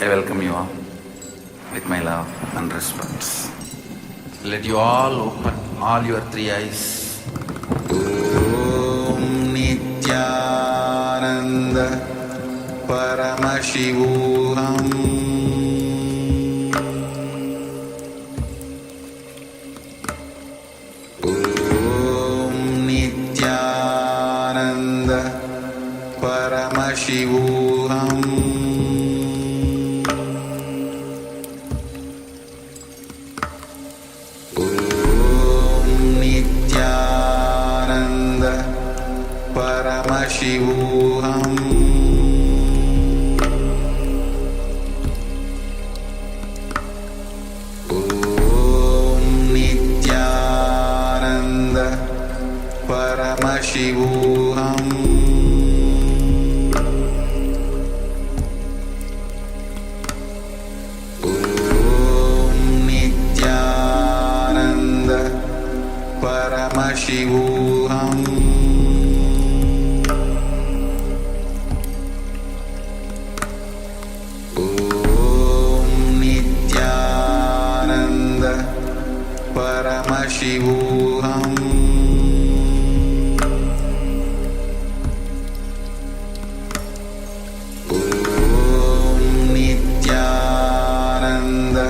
I welcome you all with my love and respect. Let you all open all your three eyes. Om Nithyananda Paramashivoham Om Nithyananda Paramashivoham Paramashivoham Om Nithyananda Paramashivoham Om Nithyananda Paramashivoham Paramashivoham Om Nithyananda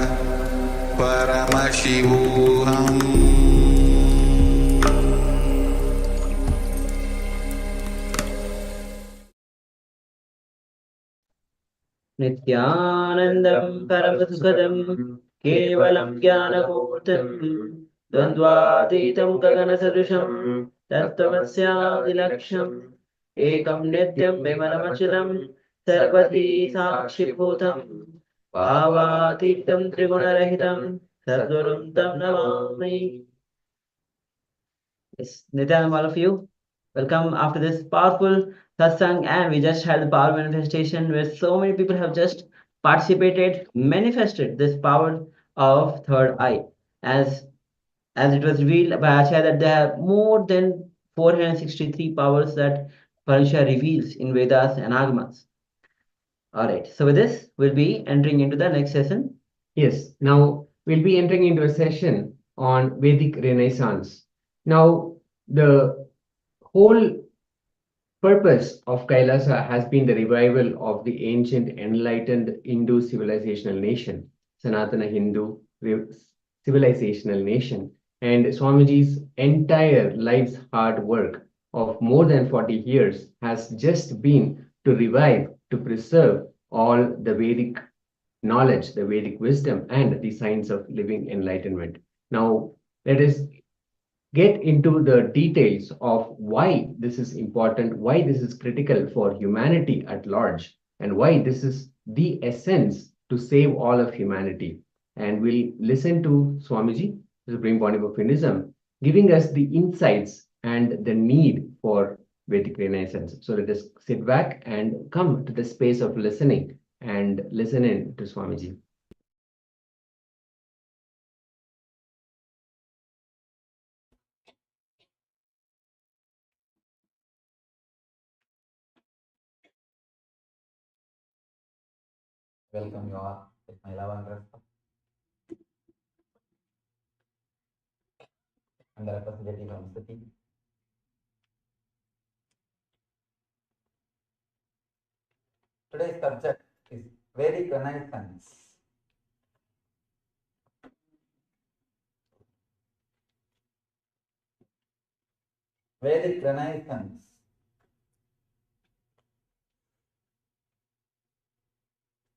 Paramashivoham Nithyanandam Paramasukadam Kevalam Jnanamurtam Dvandvatitam Gaganasadusham Tattvasyadilaksham Ekam Nityam Vimalamachalam Sarvati Sakshibhutam Bhavatitam Trigunarahitam Sadgurum Tam Namami. Yes, Nityananda, all of you. Welcome after this powerful satsang, and we just had the power manifestation where so many people have just participated, manifested this power of third eye. As it was revealed by Acharya that there are more than 463 powers that Parashara reveals in Vedas and Agamas. Alright, so with this, we'll be entering into the next session. Yes, now we'll be entering into a session on Vedic Renaissance. Now, the whole purpose of KAILASA has been the revival of the ancient enlightened Hindu civilizational nation, Sanatana Hindu civilizational nation, and Swamiji's entire life's hard work of more than 40 years has just been to revive, to preserve all the Vedic knowledge, the Vedic wisdom, and the science of living enlightenment. Now, let us get into the details of why this is important, why this is critical for humanity at large, and why this is the essence to save all of humanity. And we'll listen to Swamiji, the Supreme Pontiff of Hinduism, giving us the insights and the need for Vedic Renaissance. So let us sit back and come to the space of listening and listen in to Swamiji. Welcome you all with my love and respect. And the representative from the city. Today's subject is Vedic Renaissance. Vedic Renaissance.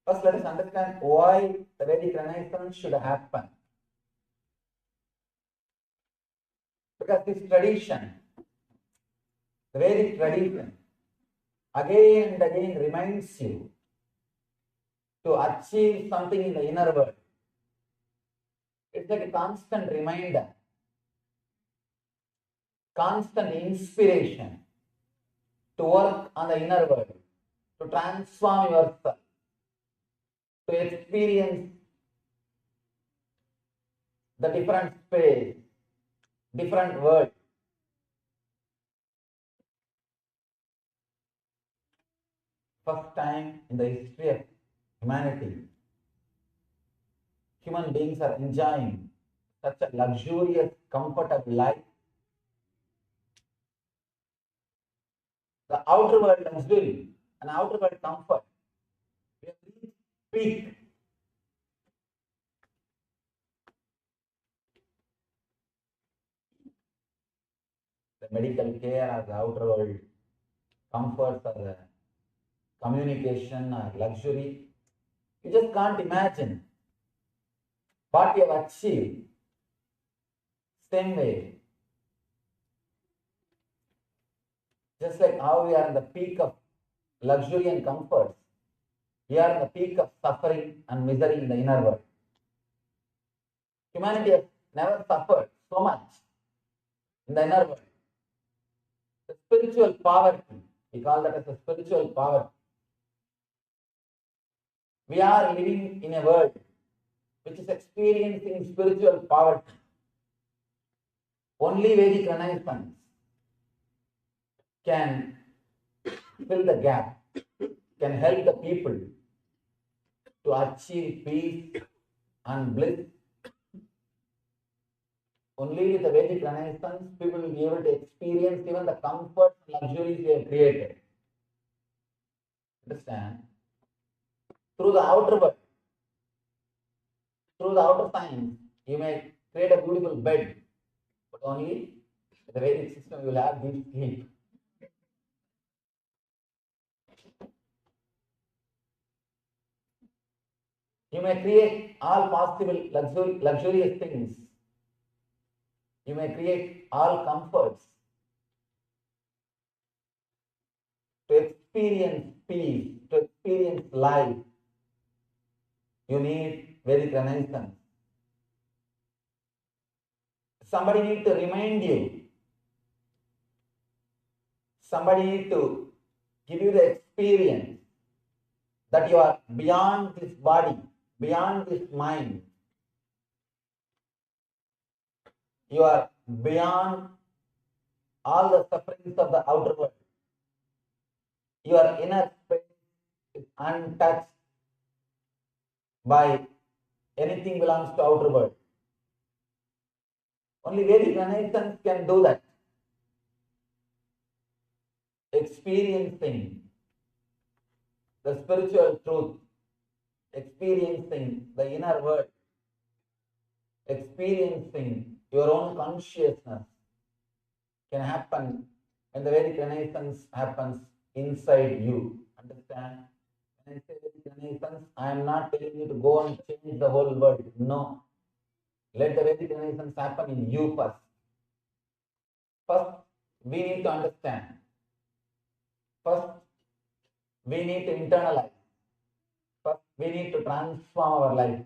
First, let us understand why the Vedic Renaissance should happen. Because this tradition, the Vedic tradition, again and again reminds you to achieve something in the inner world. It's like a constant reminder, constant inspiration to work on the inner world, to transform yourself, to experience the different space, different world. First time in the history of humanity, human beings are enjoying such a luxurious, comfortable life. The outer world luxury and outer world comfort, we have reached peak. The medical care or the outer world comforts or the communication or luxury, you just can't imagine what you have achieved. Same way, just like how we are in the peak of luxury and comforts, we are in the peak of suffering and misery in the inner world. Humanity has never suffered so much in the inner world. The spiritual poverty, we call that as a spiritual poverty. We are living in a world which is experiencing spiritual poverty. Only Vedic Renaissance can fill the gap, can help the people to achieve peace and bliss. Only with the Vedic Renaissance, people will be able to experience even the comfort and luxuries they have created. Understand? Through the outer world, through the outer science, you may create a beautiful bed, but only with the Vedic system you will have deep sleep. You may create all possible luxurious things. You may create all comforts. To experience peace, to experience life, you need Vedic Renaissance. Somebody needs to remind you. Somebody needs to give you the experience that you are beyond this body, beyond this mind. You are beyond all the sufferings of the outer world. Your inner space is untouched by anything belongs to outer world. Only Vedic Renaissance can do that. Experiencing the spiritual truth, experiencing the inner world, experiencing your own consciousness can happen when the Vedic Renaissance happens inside you. Understand? When I say Vedic Renaissance, I am not telling you to go and change the whole world. No. Let the Vedic Renaissance happen in you first. First, we need to understand. First, we need to internalize. First, we need to transform our life.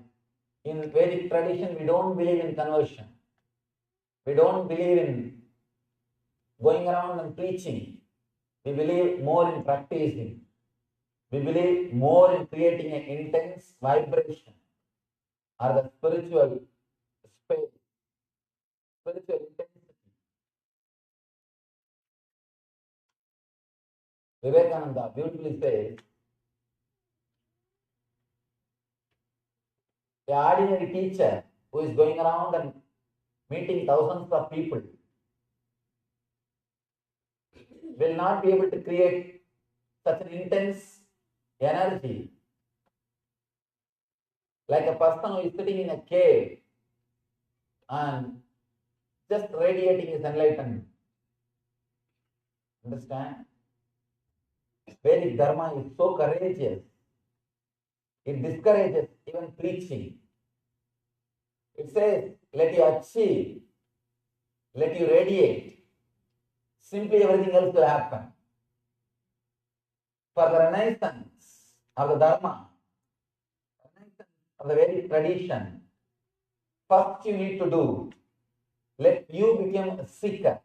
In Vedic tradition, we don't believe in conversion. We don't believe in going around and preaching. We believe more in practicing. We believe more in creating an intense vibration or the spiritual space, spiritual intensity. Vivekananda beautifully says, the ordinary teacher who is going around and meeting thousands of people will not be able to create such an intense energy like a person who is sitting in a cave and just radiating his enlightenment. Understand? Vedic Dharma is so courageous. It discourages even preaching. It says, let you achieve, let you radiate. Simply everything else will happen. For the Renaissance of the Dharma, Renaissance of the Vedic tradition, first you need to do, let you become a seeker.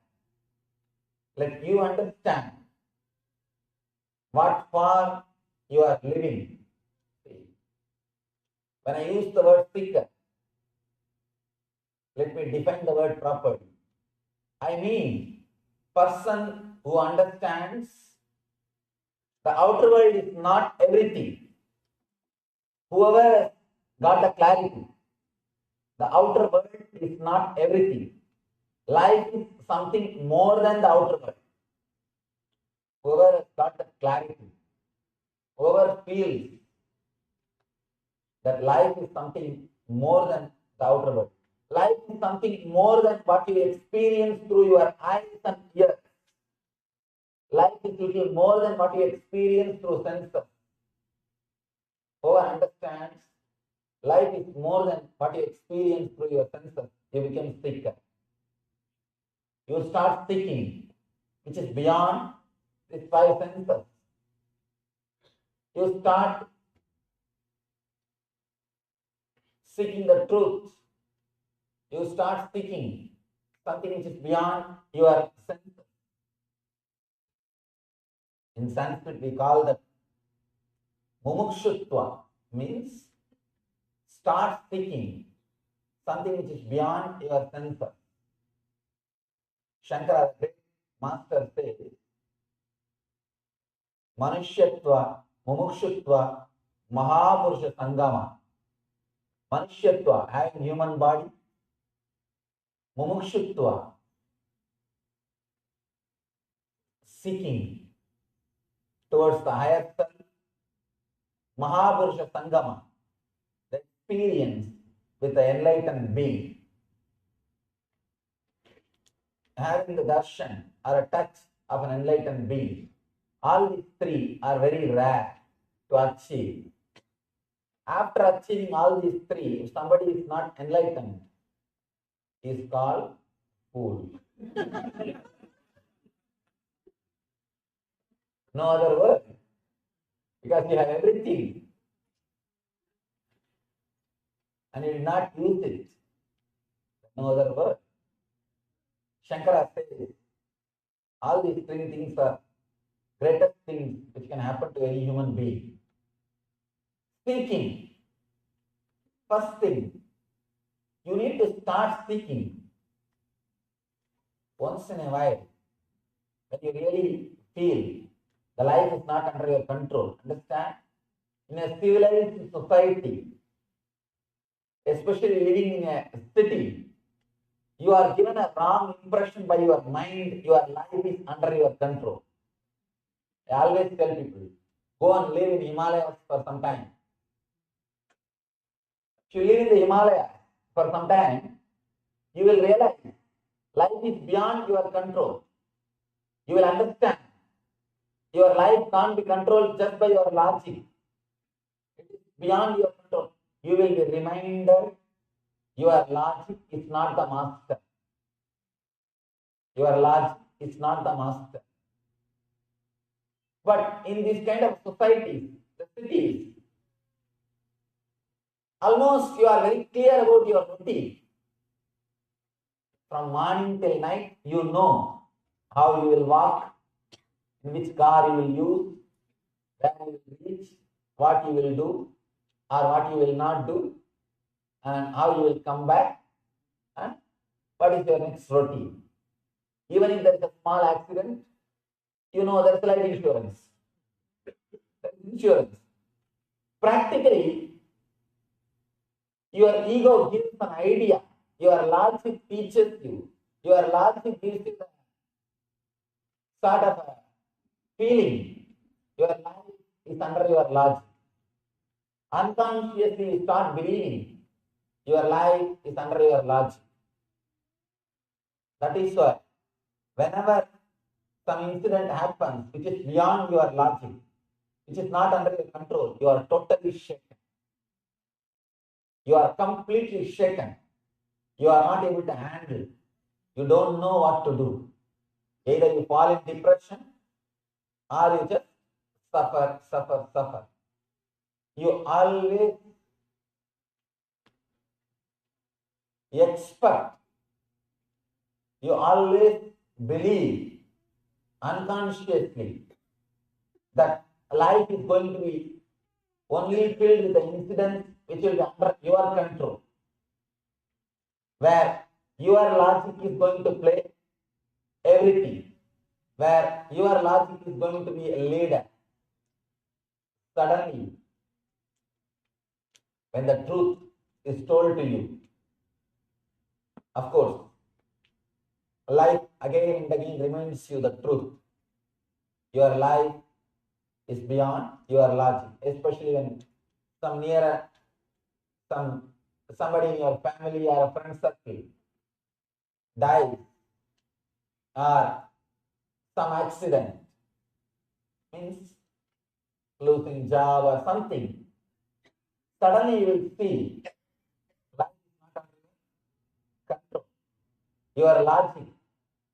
Let you understand what for you are living. When I use the word seeker, let me define the word properly. I mean, person who understands the outer world is not everything. Whoever got the clarity, the outer world is not everything. Life is something more than the outer world. Whoever has got the clarity, whoever feels that life is something more than the outer world. Life is something more than what you experience through your eyes and ears. Life is little more than what you experience through senses. Whoever understands life is more than what you experience through your senses, you become seeker. You start seeking, which is beyond these five senses. You start seeking the truth. You start seeking something which is beyond your senses. In Sanskrit, we call that mumukshutva, means start seeking something which is beyond your senses. Shankara, the great master, says, Manushyatva, mumukshutva, mahapursha sangama. Manushyatva, having human body. Mumukshutva, seeking towards the higher self. Mahapursha sangama, the experience with the enlightened being. Having the darshan or a touch of an enlightened being. All these three are very rare to achieve. After achieving all these three, if somebody is not enlightened, he is called fool. No other word. Because you have everything and you did not use it. No other word. Shankara says all these three things are greatest things which can happen to any human being. Seeking. First thing, you need to start seeking. Once in a while, when you really feel the life is not under your control, understand? In a civilized society, especially living in a city, you are given a wrong impression by your mind, your life is under your control. I always tell people, go and live in Himalayas for some time. If you live in the Himalayas for some time, you will realize life is beyond your control. You will understand your life can't be controlled just by your logic. It is beyond your control. You will be reminded your logic is not the master. Your logic is not the master. But in this kind of societies, the cities, almost you are very clear about your routine. From morning till night, you know how you will walk, in which car you will use, where you will reach, what you will do, or what you will not do, and how you will come back, and what is your next routine. Even if there is a small accident, you know there is life insurance. There is insurance. Practically, your ego gives an idea. Your logic teaches you. Your logic gives you a sort of a feeling. Your life is under your logic. Unconsciously, you start believing your life is under your logic. That is why, whenever some incident happens which is beyond your logic, which is not under your control, you are totally shaken. You are completely shaken. You are not able to handle. You don't know what to do. Either you fall in depression or you just suffer. You always expect, you always believe unconsciously that life is going to be only filled with the incidents which will be under your control, where your logic is going to play everything, where your logic is going to be a leader. Suddenly, when the truth is told to you. Of course, life again and again reminds you the truth. Your life is beyond your logic, especially when somebody in your family or a friend circle dies or some accident, means losing job or something. Suddenly you will see life is not under control. Your logic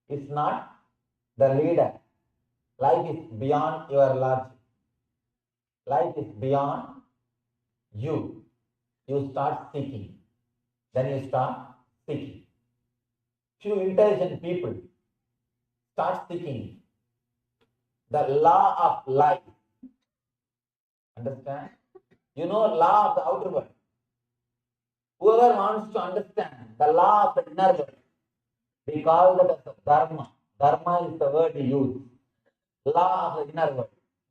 is not the leader. Life is beyond your logic. Life is beyond you. You start seeking. Then you start seeking. Few intelligent people start seeking the law of life. Understand? You know law of the outer world. Whoever wants to understand the law of the inner world, we call that as a dharma. Dharma is the word we use. Law of the inner world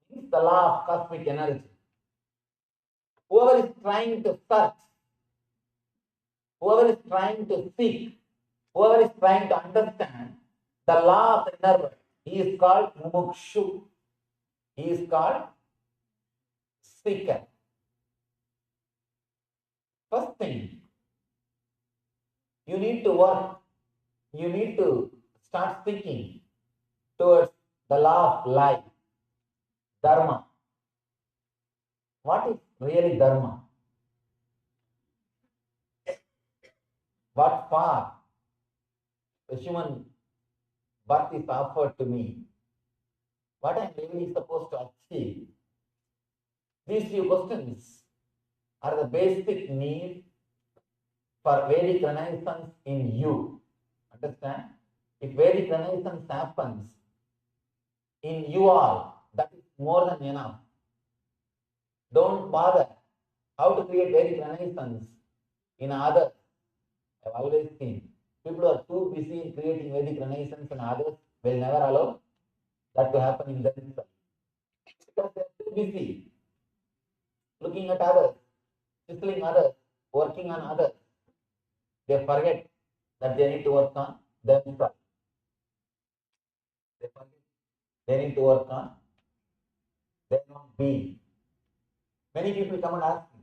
means the law of cosmic energy. Whoever is trying to search, whoever is trying to seek, whoever is trying to understand the law of the inner world, he is called mumukshu. He is called seeker. First thing, you need to work, you need to start seeking towards the law of life, dharma. What is really dharma? What for the human birth is offered to me? What I am really supposed to achieve? These few questions are the basic need for Vedic Renaissance in you. Understand? If Vedic Renaissance happens in you all, that is more than enough. Don't bother how to create Vedic Renaissance in others. I've always seen people who are too busy in creating Vedic Renaissance in others will never allow that to happen in themselves. Because they are too busy looking at others, chiseling others, working on others. They forget that they need to work on themselves. They forget they need to work on their own being. Many people come and ask me,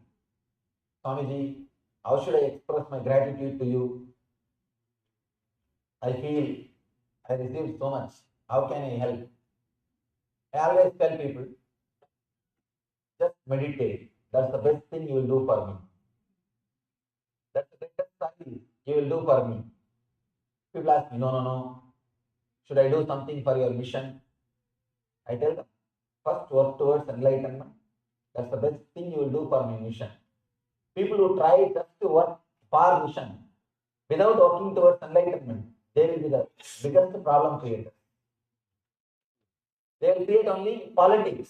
Swamiji, how should I express my gratitude to you? I feel I received so much. How can I help? I always tell people, just meditate. That's the best thing you will do for me. That's the greatest service you will do for me. People ask me, no. Should I do something for your mission? I tell them, first work towards enlightenment. That's the best thing you will do for my mission. People who try just to work for mission without working towards enlightenment, they will be the biggest problem creator. They will create only politics.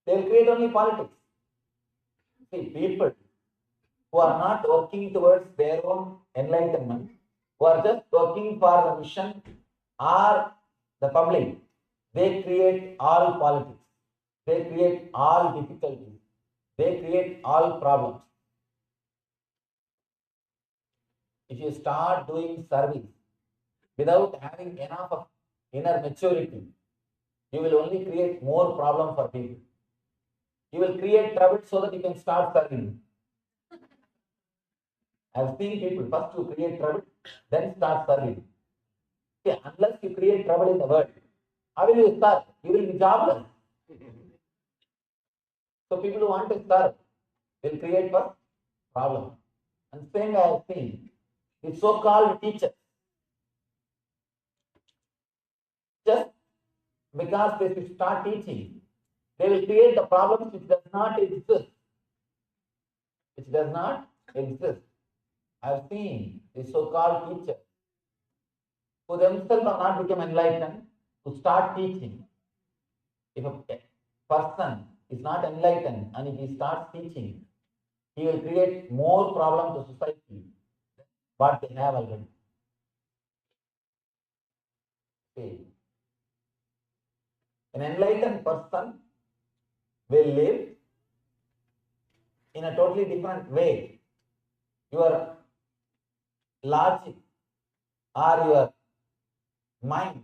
They will create only politics. See, people who are not working towards their own enlightenment, who are just working for the mission or the public, they create all politics. They create all difficulties. They create all problems. If you start doing service without having enough of inner maturity, you will only create more problem for people. You will create trouble so that you can start serving. I have seen people first to create trouble, then start serving. See, unless you create trouble in the world, how will you start? You will be jobless. So people who want to serve will create first problem. And same I have seen the so-called teachers. Just because they should start teaching, they will create the problems which does not exist. Which does not exist. I have seen the so-called teachers who themselves are not become enlightened, who start teaching. If a person is not enlightened and if he starts teaching, he will create more problem to society than what they have already. See, an enlightened person will live in a totally different way. Your logic or your mind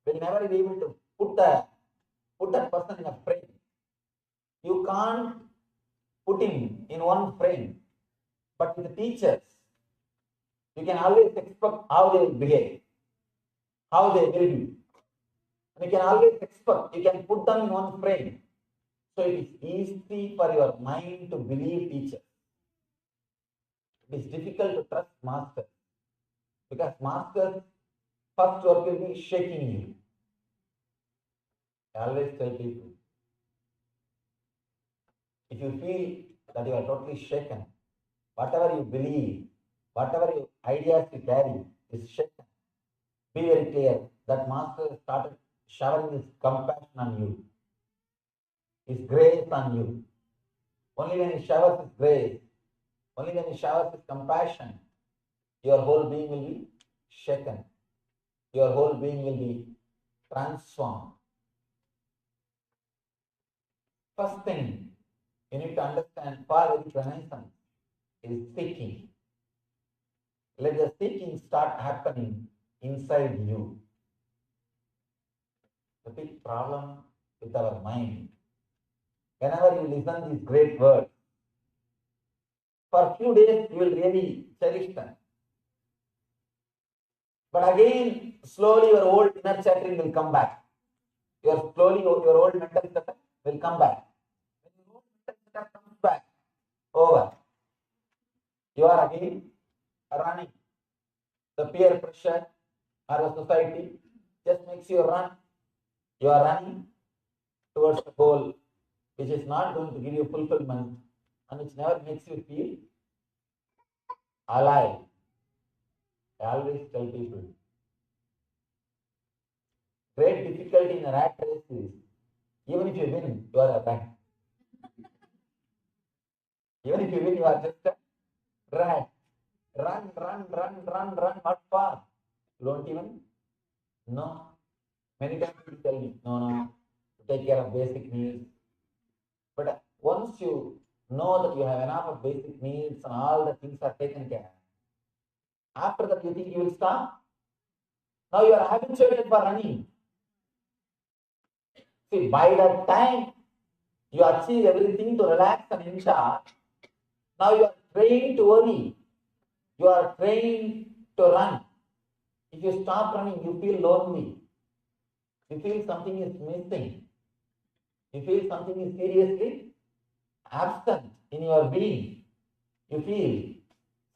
will never be able to put that person in a frame. You can't put him in one frame. But with the teachers, you can always expect how they will behave, how they will be. And you can always expect, you can put them in one frame. So it is easy for your mind to believe teachers. It is difficult to trust masters because masters' first work will be shaking you. I always tell people, if you feel that you are totally shaken, whatever you believe, whatever ideas you carry is shaken, be very clear that master started showering his compassion on you, his grace on you. Only when he showers his grace, only when he showers his compassion, your whole being will be shaken. Your whole being will be transformed. First thing you need to understand for Vedic Renaissance is seeking. Let the seeking start happening inside you. The big problem with our mind. Whenever you listen these great words, for a few days you will really cherish them. But again, slowly your old inner chattering will come back. Your old mental setup will come back. When your old mental setup comes back, over. You are again running. The peer pressure or the society just makes you run. You are running towards the goal which is not going to give you fulfillment and which never makes you feel alive. I always tell people, great difficulty in a rat race is, even if you win, you are a rat. Even if you win, you are just a rat. Run, what far? You don't even know. Many times people tell me, no, take care of basic needs. But once you know that you have enough of basic needs and all the things are taken care of, after that you think you will stop? Now you are habituated for running. See, by that time you achieve everything to relax and enjoy. Now you are trained to worry. You are trained to run. If you stop running, you feel lonely. You feel something is missing. You feel something is seriously absent in your being. You feel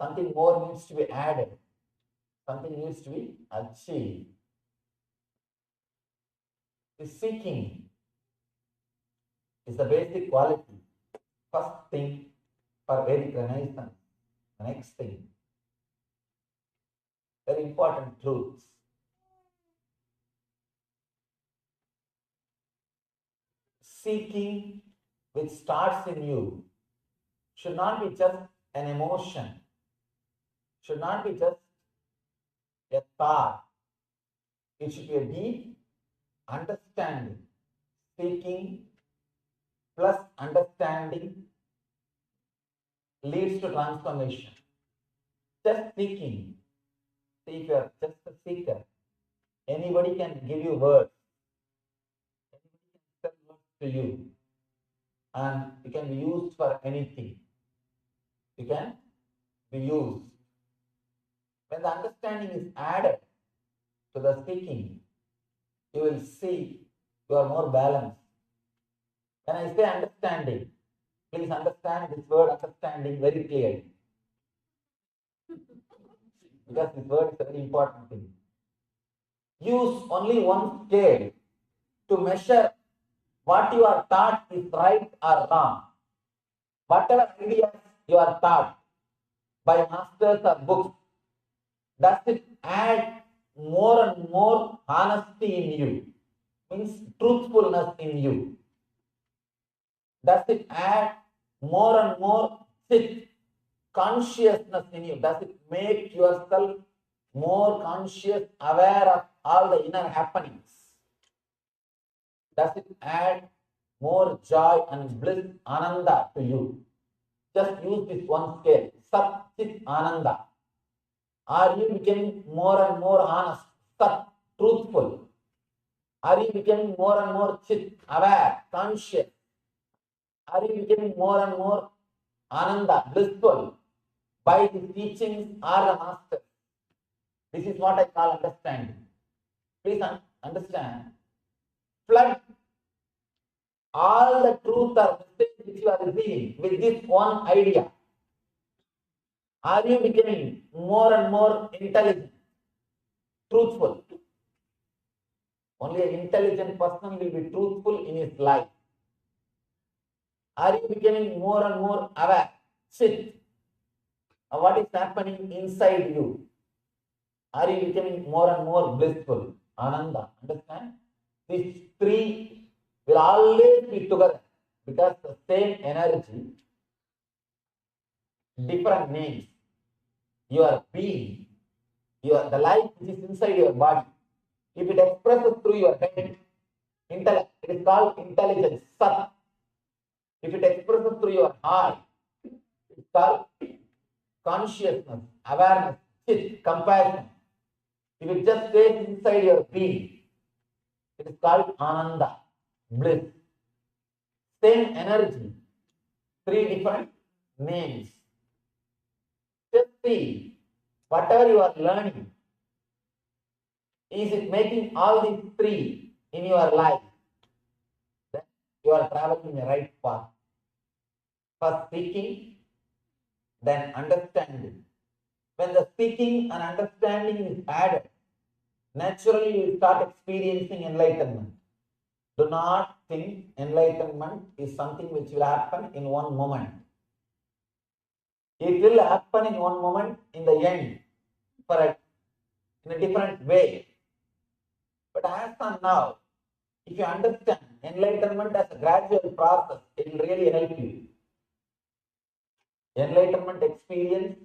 something more needs to be added. Something needs to be achieved. The seeking is the basic quality. First thing for Vedic Renaissance. The next thing, very important truths. Seeking which starts in you should not be just an emotion, should not be just a thought. It should be a deep understanding. Seeking plus understanding leads to transformation. Just seeking. See, if you are just a seeker, anybody can give you words. Anybody can tell words to you. And it can be used for anything. You can be used. When the understanding is added to the seeking, you will see you are more balanced. When I say understanding, please understand this word understanding very clearly. Because this word is a very important thing. Use only one scale to measure what you are taught is right or wrong. Whatever ideas you are taught by masters or books, does it add more and more honesty in you? Means truthfulness in you. Does it add more and more consciousness in you? Does it make yourself more conscious, aware of all the inner happenings? Does it add more joy and bliss, ananda to you? Just use this one scale. Sat, Chit, Ananda. Are you becoming more and more honest? Sat, truthful. Are you becoming more and more Chit, aware, conscious? Are you becoming more and more Ananda, blissful, by the teachings or the master? This is what I call understanding. Please understand. Flood all the truth or message which you are receiving with this one idea. Are you becoming more and more intelligent, truthful? Only an intelligent person will be truthful in his life. Are you becoming more and more aware? Sit. What is happening inside you? Are you becoming more and more blissful? Ananda. Understand? These three will always be together because the same energy, different names. Your being, the life which is inside your body. If it expresses through your head, intellect, it is called intelligence, Sat. If it expresses through your heart, it is called consciousness, awareness, Chit, compassion. If it just stays inside your being, it is called Ananda, bliss. Same energy, three different names. Just see, whatever you are learning, is it making all these three in your life? Then you are traveling the right path. First seeking, then understanding. When the seeking and understanding is added, naturally you will start experiencing enlightenment. Do not think enlightenment is something which will happen in one moment. It will happen in one moment in the end, in a different way. But as of now, if you understand enlightenment as a gradual process, it will really help you. Enlightenment experience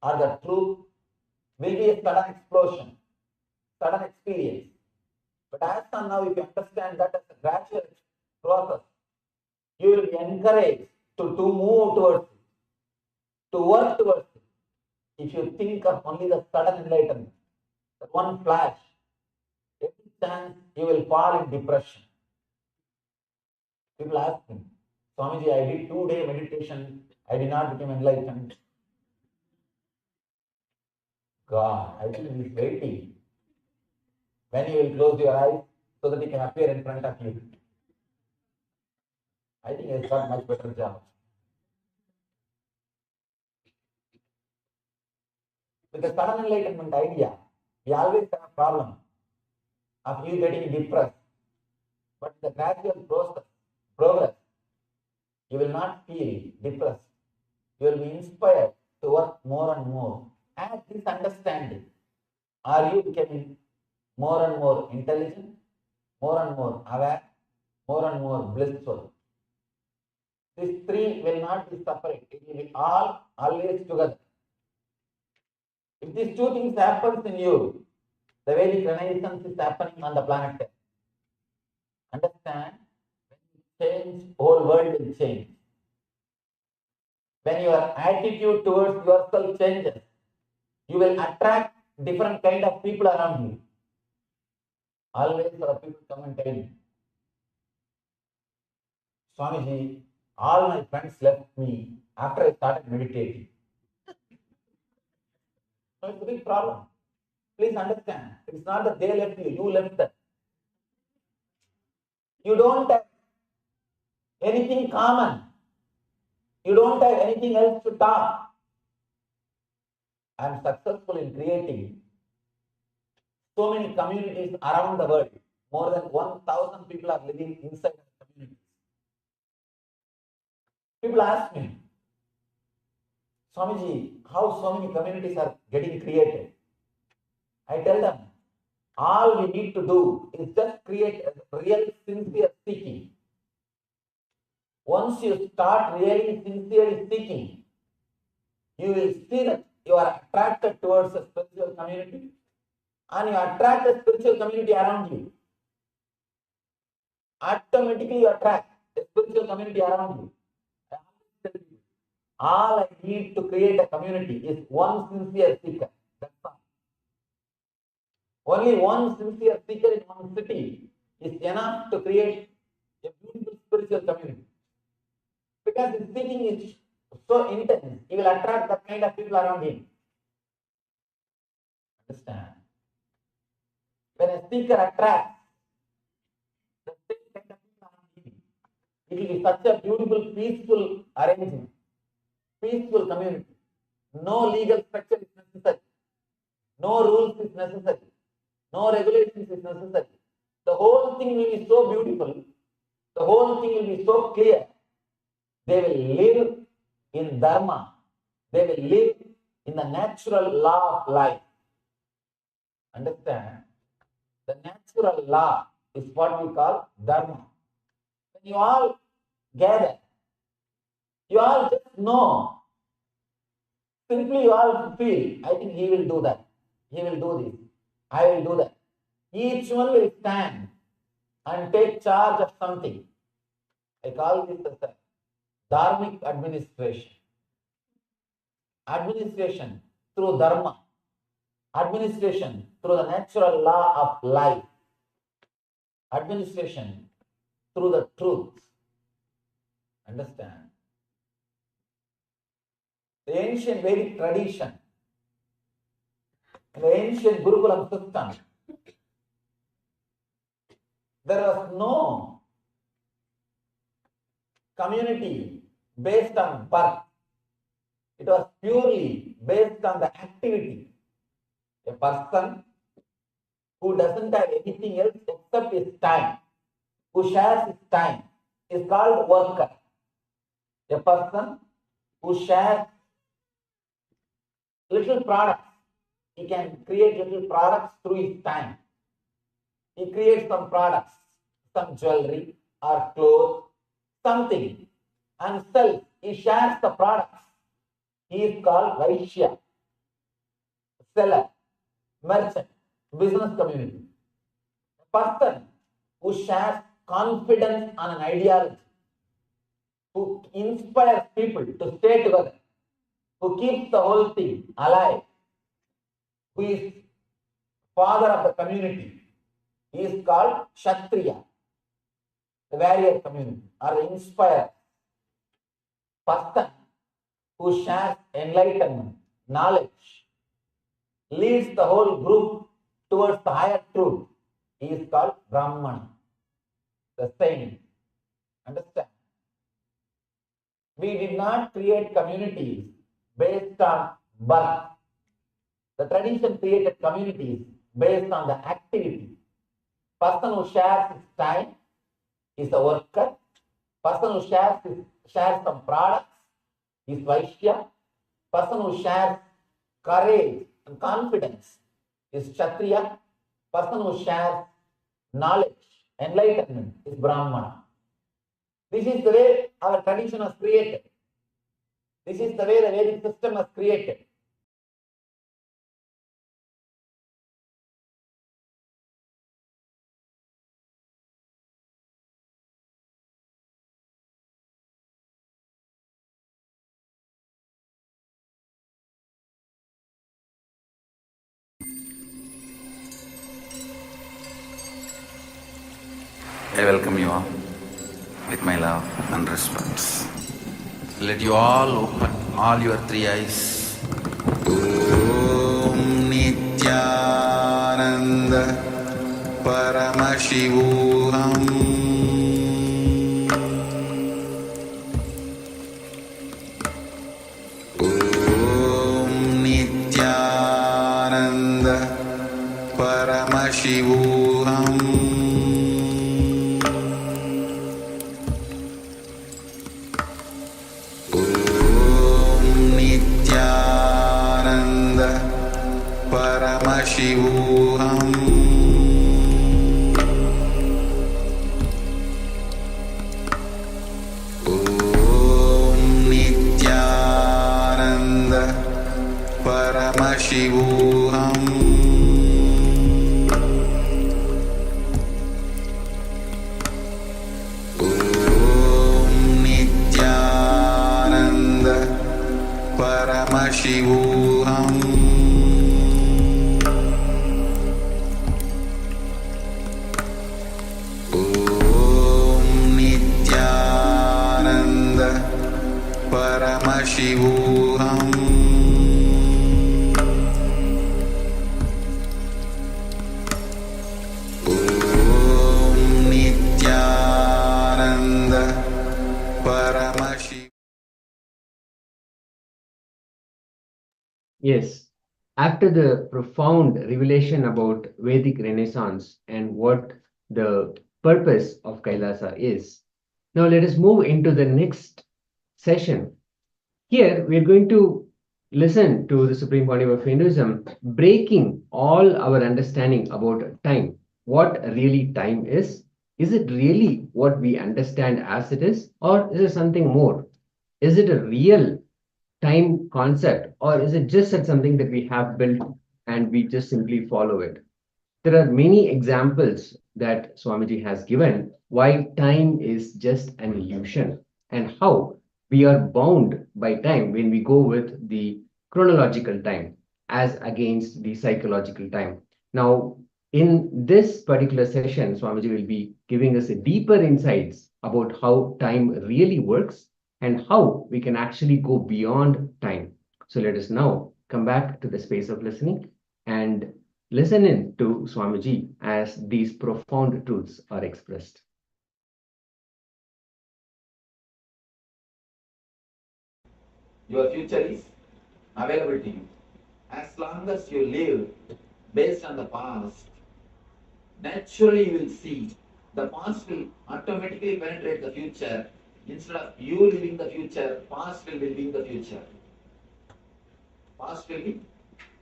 or the truth will be a sudden explosion, sudden experience. But as of now, if you understand that as a gradual process, you will be encouraged to move towards it, to work towards it. If you think of only the sudden enlightenment, that one flash, every chance you will fall in depression. People ask me, Swamiji, I did 2-day meditation, I did not become enlightened. God, I think he is waiting when you will close your eyes so that he can appear in front of you. I think he has got much better job. With the sudden enlightenment idea, we always have a problem of you getting depressed. But the gradual progress, you will not feel depressed. You will be inspired to work more and more. As this understanding, are you becoming more and more intelligent, more and more aware, more and more blissful? These three will not be separate. It will be all always together. If these two things happens in you, the Vedic Renaissance is happening on the planet Earth. Understand? When you change, whole world will change. When your attitude towards yourself changes, you will attract different kind of people around you. Always there are people come and tell me, Swamiji, all my friends left me after I started meditating. So it's a big problem. Please understand, it's not that they left you, you left them. You don't have anything common. You don't have anything else to talk. I am successful in creating so many communities around the world. More than 1,000 people are living inside the communities. People ask me, Swamiji, how so many communities are getting created? I tell them, all we need to do is just create a real sincere seeking. Once you start really sincerely seeking, you will see that you are attracted towards a spiritual community and you attract a spiritual community around you. Automatically you attract a spiritual community around you. All I need to create a community is one sincere seeker. That's all. Only one sincere seeker in one city is enough to create a beautiful spiritual community. Because his seeking is so intense, he will attract that kind of people around him. Understand? When a seeker attracts the same kind of people around him, it will be such a beautiful, peaceful arrangement, peaceful community. No legal structure is necessary. No rules is necessary. No regulations is necessary. The whole thing will be so beautiful. The whole thing will be so clear. They will live in dharma. They will live in the natural law of life. Understand? The natural law is what we call dharma. When you all gather, you all just know. Simply you all feel, I think he will do that. He will do this. I will do that. Each one will stand and take charge of something. I call this as a dharmic administration. Administration through dharma. Administration through the natural law of life. Administration through the truth. Understand? The ancient Vedic tradition, in the ancient Gurukulam system, there was no community based on birth. It was purely based on the activity. A person who doesn't have anything else except his time, who shares his time, is called worker. A person who shares little products, he can create little products through his time. He creates some products, some jewelry or clothes, something, and sells. He shares the products. He is called Vaishya, seller, merchant, business community. A person who shares confidence on an ideology, who inspires people to stay together, who keeps the whole thing alive, who is father of the community, he is called Kshatriya, the warrior community, or the inspirer. Person who shares enlightenment, knowledge, leads the whole group towards the higher truth, he is called Brahmana, the saint. Understand? We did not create communities based on birth. The tradition created communities based on the activity. Person who shares his time is a worker. Person who shares some products is Vaishya. Person who shares courage and confidence is Kshatriya. Person who shares knowledge, enlightenment is Brahmana. This is the way our tradition was created. This is the way the Vedic system was created. I welcome you all with my love and respect. Let you all open all your three eyes. Om Nithyananda Paramashivoham Om Nithyananda Paramashivoham Paramashivoham Om Nithyananda Paramashivoham Om Nithyananda Paramashivoham Om Nithyananda Paramashivoham Om Nithyananda Paramashivoham. Yes, after the profound revelation about Vedic Renaissance and what the purpose of Kailasa is, now let us move into the next session. Here we are going to listen to the Supreme Pontiff of Hinduism breaking all our understanding about time. What really time is? Is it really what we understand as it is, or is it something more? Is it a real time concept, or is it just something that we have built and we just simply follow it? There are many examples that Swamiji has given why time is just an illusion and how we are bound by time when we go with the chronological time as against the psychological time. Now, in this particular session, Swamiji will be giving us a deeper insights about how time really works and how we can actually go beyond time. So let us now come back to the space of listening and listen in to Swamiji as these profound truths are expressed. Your future is available to you. As long as you live based on the past, naturally you will see the past will automatically penetrate the future. Instead of you living the future, past will be living the future. Past will be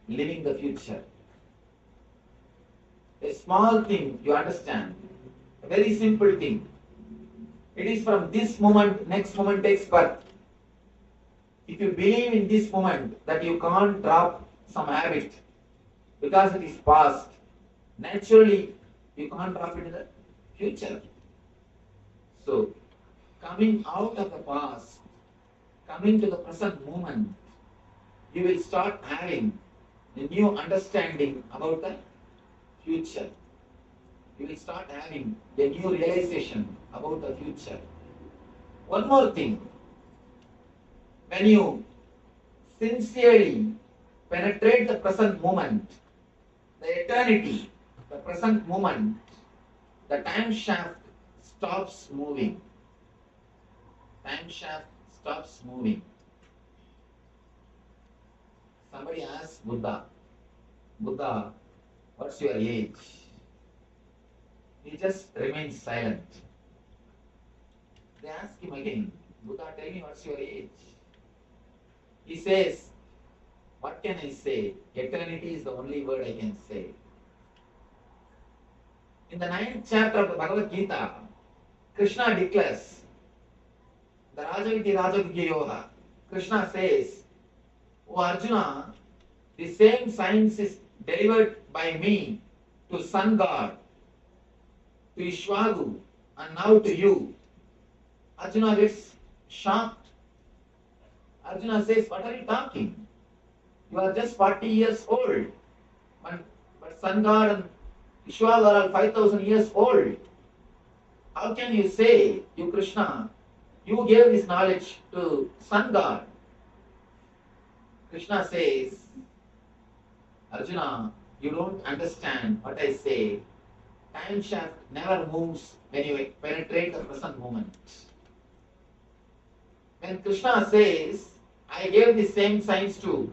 living the future. A small thing you understand, a very simple thing. It is from this moment, next moment takes birth. If you believe in this moment that you can't drop some habit because it is past, naturally you can't drop it in the future. So, coming out of the past, coming to the present moment, you will start having a new understanding about the future. You will start having a new realization about the future. One more thing, when you sincerely penetrate the present moment, the eternity, the present moment, the time shaft stops moving. Time shaft stops moving. Somebody asked Buddha, what's your age? He just remains silent. They ask him again, Buddha, tell me what's your age? He says, what can I say? Eternity is the only word I can say. In the 9th chapter of the Bhagavad Gita, Krishna declares, the Rajaviti Rajaviti Yoga, Krishna says, O Arjuna, the same science is delivered by me to Sun God, to Ishwagu, and now to you. Arjuna gets shocked. Arjuna says, what are you talking? You are just 40 years old. But Sun God and Ishwagu are all 5,000 years old. How can you say, you Krishna, you gave this knowledge to Sun God? Krishna says, Arjuna, you don't understand what I say. Time shaft never moves when you penetrate the present moment. When Krishna says, I gave the same science to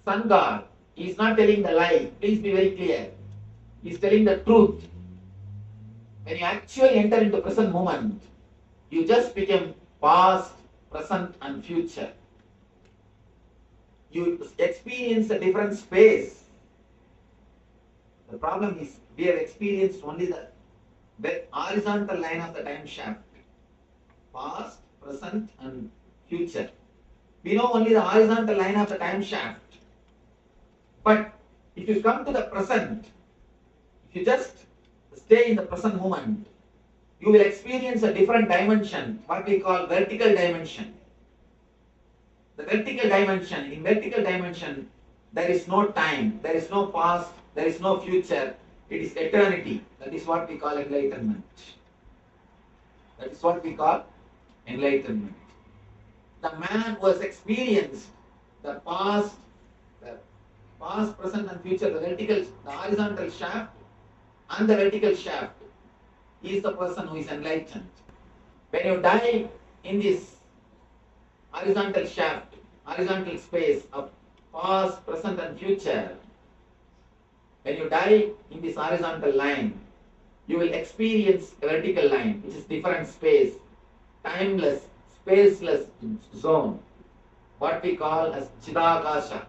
Sun God, he is not telling the lie. Please be very clear. He is telling the truth. When you actually enter into present moment, you just become past, present and future. You experience a different space. The problem is we have experienced only the horizontal line of the time shaft. Past, present and future. We know only the horizontal line of the time shaft. But if you come to the present, if you just stay in the present moment, you will experience a different dimension, what we call vertical dimension. The vertical dimension, in vertical dimension, there is no time, there is no past, there is no future. It is eternity. That is what we call enlightenment. That is what we call enlightenment. The man who has experienced the past, present, and future, the horizontal shaft and the vertical shaft, is the person who is enlightened. When you die in this horizontal shaft, horizontal space of past, present, and future, when you die in this horizontal line, you will experience a vertical line, which is different space, timeless, spaceless zone, what we call as Chidakasha.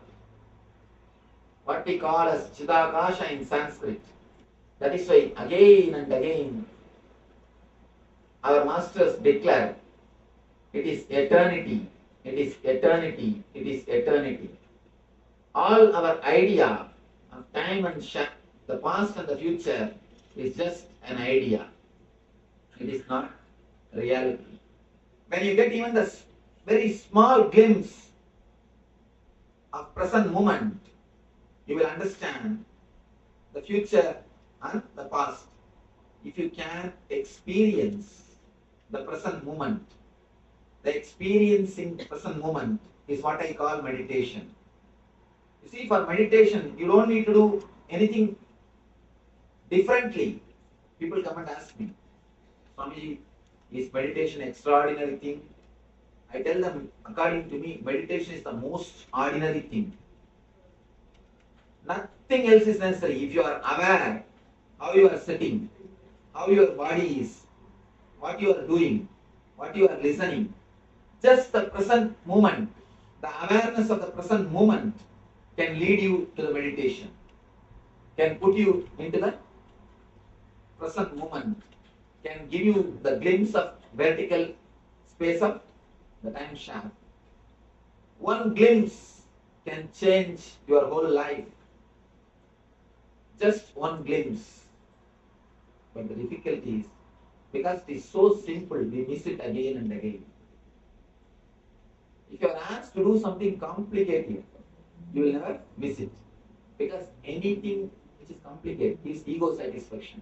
What we call as Chidakasha in Sanskrit. That is why again and again our masters declare, it is eternity, it is eternity, it is eternity. All our idea of time and the past and the future is just an idea. It is not reality. When you get even the very small glimpse of present moment, you will understand the future and the past. If you can experience the present moment, the experiencing present moment is what I call meditation. You see, for meditation, you don't need to do anything differently. People come and ask me, Swamiji, is meditation extraordinary thing? I tell them, according to me, meditation is the most ordinary thing. Nothing else is necessary. If you are aware how you are sitting, how your body is, what you are doing, what you are listening, just the present moment, the awareness of the present moment can lead you to the meditation, can put you into the present moment, can give you the glimpse of vertical space of the time shaft. One glimpse can change your whole life. Just one glimpse. But the difficulty is, because it is so simple, we miss it again and again. If you are asked to do something complicated, you will never miss it. Because anything which is complicated is ego satisfaction.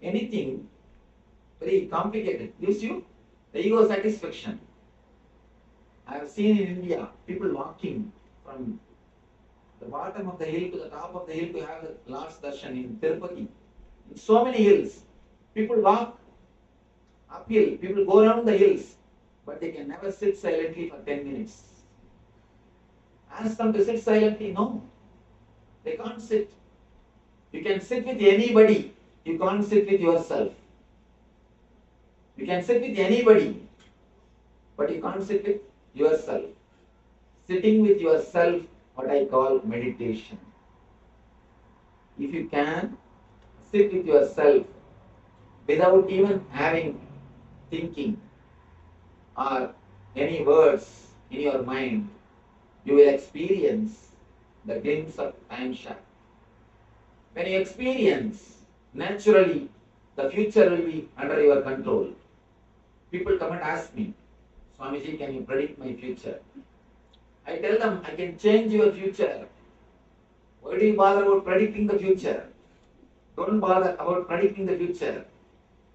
Anything very complicated gives you the ego satisfaction. I have seen in India people walking from the bottom of the hill to the top of the hill to have the Lord's darshan in Tirupati. In so many hills, people walk uphill, people go around the hills, but they can never sit silently for 10 minutes. Ask them to sit silently, no. They can't sit. You can sit with anybody, you can't sit with yourself. You can sit with anybody, but you can't sit with yourself. Sitting with yourself, what I call meditation. If you can sit with yourself without even having thinking or any words in your mind, you will experience the glimpse of time shaft. When you experience, naturally, the future will be under your control. People come and ask me, Swamiji, can you predict my future? I tell them, I can change your future. Why do you bother about predicting the future? Don't bother about predicting the future.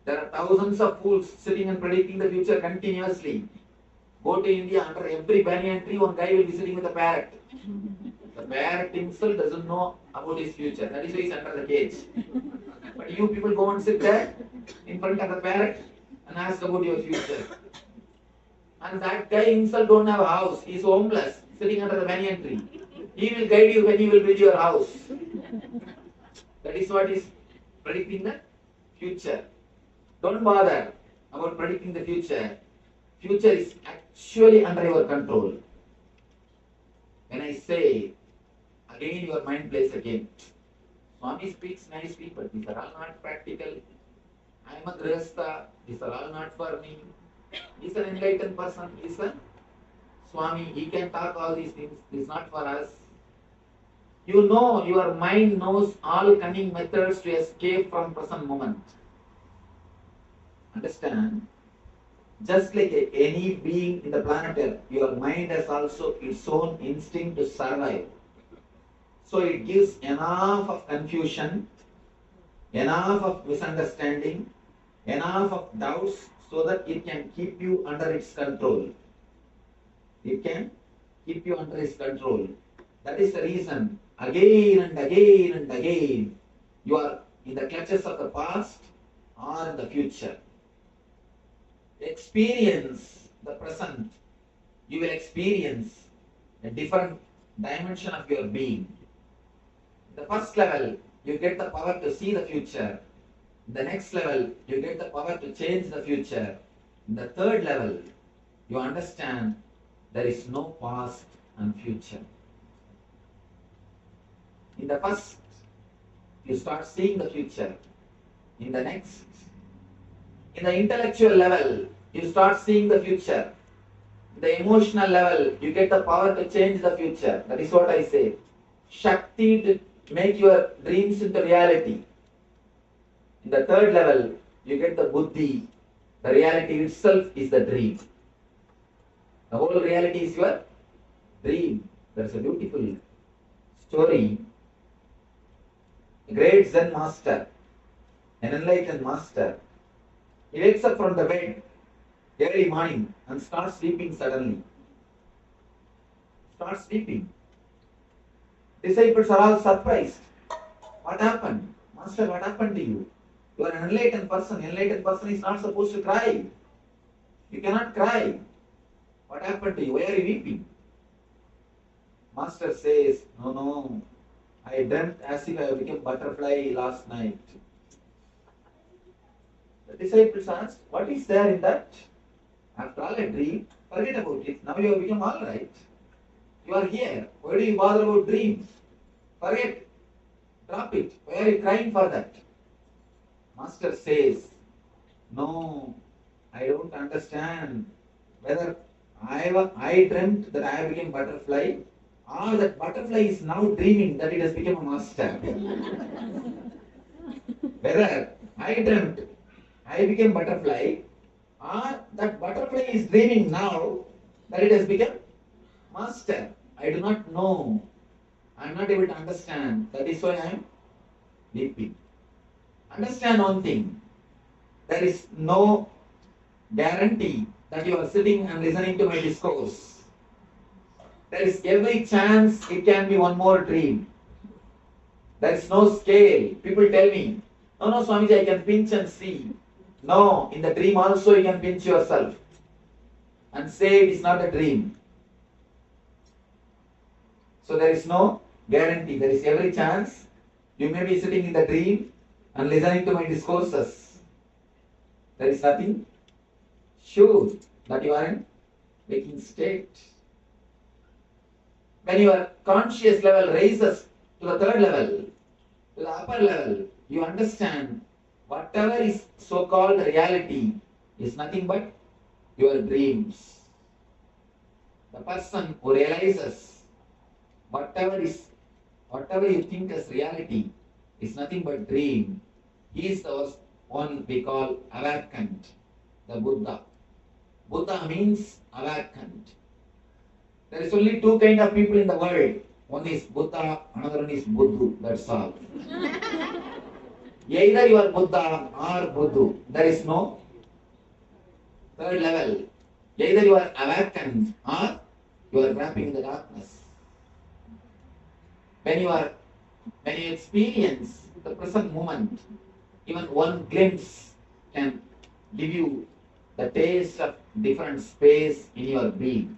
There are thousands of fools sitting and predicting the future continuously. Go to India, under every banyan tree, one guy will be sitting with a parrot. The parrot himself doesn't know about his future. That is why he's under the cage. But you people go and sit there in front of the parrot and ask about your future. And that guy himself don't have a house. He's homeless, sitting under the banyan tree. He will guide you when you will build your house. That is what is predicting the future. Don't bother about predicting the future. Future is actually under your control. When I say, again your mind plays a game. Swami speaks nicely, but these are all not practical. I am a grihastha. These are all not for me. He's an enlightened person. He's a Swami. He can talk all these things. This is not for us. You know, your mind knows all cunning methods to escape from present moment. Understand? Just like any being in the planet Earth, your mind has also its own instinct to survive. So it gives enough of confusion, enough of misunderstanding, enough of doubts so that it can keep you under its control. It can keep you under its control. That is the reason again and again and again you are in the clutches of the past or in the future. Experience the present. You will experience a different dimension of your being. The first level, you get the power to see the future. The next level, you get the power to change the future. In the third level, you understand there is no past and future. In the first, you start seeing the future. In the next, in the intellectual level, you start seeing the future. In the emotional level, you get the power to change the future. That is what I say. Shakti to make your dreams into reality. In the third level, you get the buddhi. The reality itself is the dream. The whole reality is your dream. That's a beautiful story. A great Zen master, an enlightened master, he wakes up from the bed every morning and starts sleeping suddenly. Starts sleeping. Disciples are all surprised. What happened? Master, what happened to you? You are an enlightened person. Enlightened person is not supposed to cry. You cannot cry. What happened to you? Why are you weeping? Master says, no, I dreamt as if I became butterfly last night. The disciples asked, what is there in that? After all, a dream. Forget about it. Now you have become all right. You are here. Why do you bother about dreams? Forget. Drop it. Why are you crying for that? Master says, no, I don't understand whether I dreamt that I became butterfly or that butterfly is now dreaming that it has become a master. Whether I dreamt I became butterfly or that butterfly is dreaming now that it has become master. I do not know. I am not able to understand. That is why I am weeping. Understand one thing. There is no guarantee that you are sitting and listening to my discourse. There is every chance it can be one more dream. There is no scale. People tell me, no, Swamiji, I can pinch and see. No, in the dream also you can pinch yourself and say it is not a dream. So there is no guarantee. There is every chance you may be sitting in the dream and listening to my discourses. There is nothing sure that you are in waking state. When your conscious level raises to the third level, to the upper level, you understand whatever is so-called reality is nothing but your dreams. The person who realizes whatever you think as reality is nothing but dream, he is the one we call awakened, the Buddha. Buddha means awakened. There is only two kind of people in the world. One is Buddha, another one is Buddhu. That's all. Either you are Buddha or Buddhu. There is no third level. Either you are awakened or you are wrapping in the darkness. When you experience the present moment, even one glimpse can give you the taste of different space in your being.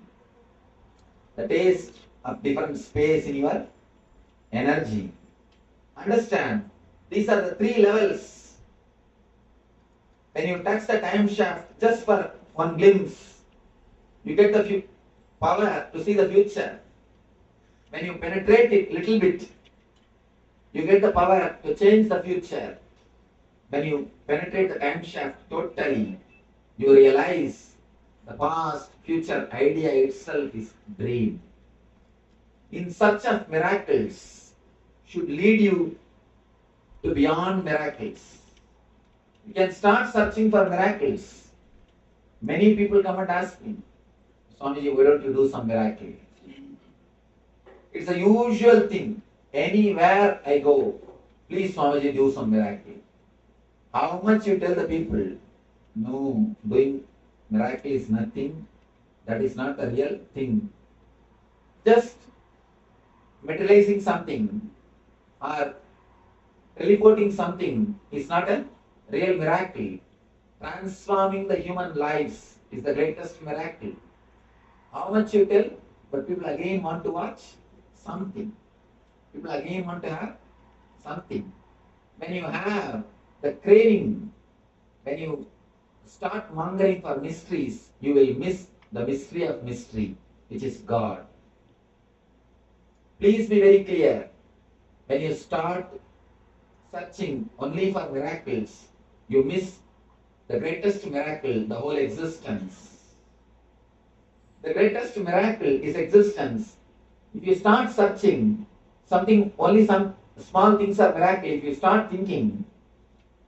The taste of different space in your energy. Understand, these are the three levels. When you touch the time shaft just for one glimpse, you get the power to see the future. When you penetrate it little bit, you get the power to change the future. When you penetrate the time shaft totally, you realize the past, future idea itself is dream. In search of miracles should lead you to beyond miracles. You can start searching for miracles. Many people come and ask me, Swamiji, why don't you do some miracle? It's a usual thing. Anywhere I go, please Swamiji, do some miracle. How much you tell the people, no, doing miracle is nothing, that is not a real thing. Just materializing something or teleporting something is not a real miracle. Transforming the human lives is the greatest miracle. How much you tell, but people again want to watch something. People again want to have something. When you have the craving, when you start mongering for mysteries, you will miss the mystery of mystery, which is God. Please be very clear. When you start searching only for miracles, you miss the greatest miracle, the whole existence. The greatest miracle is existence. If you start searching something, only some small things are miracle, if you start thinking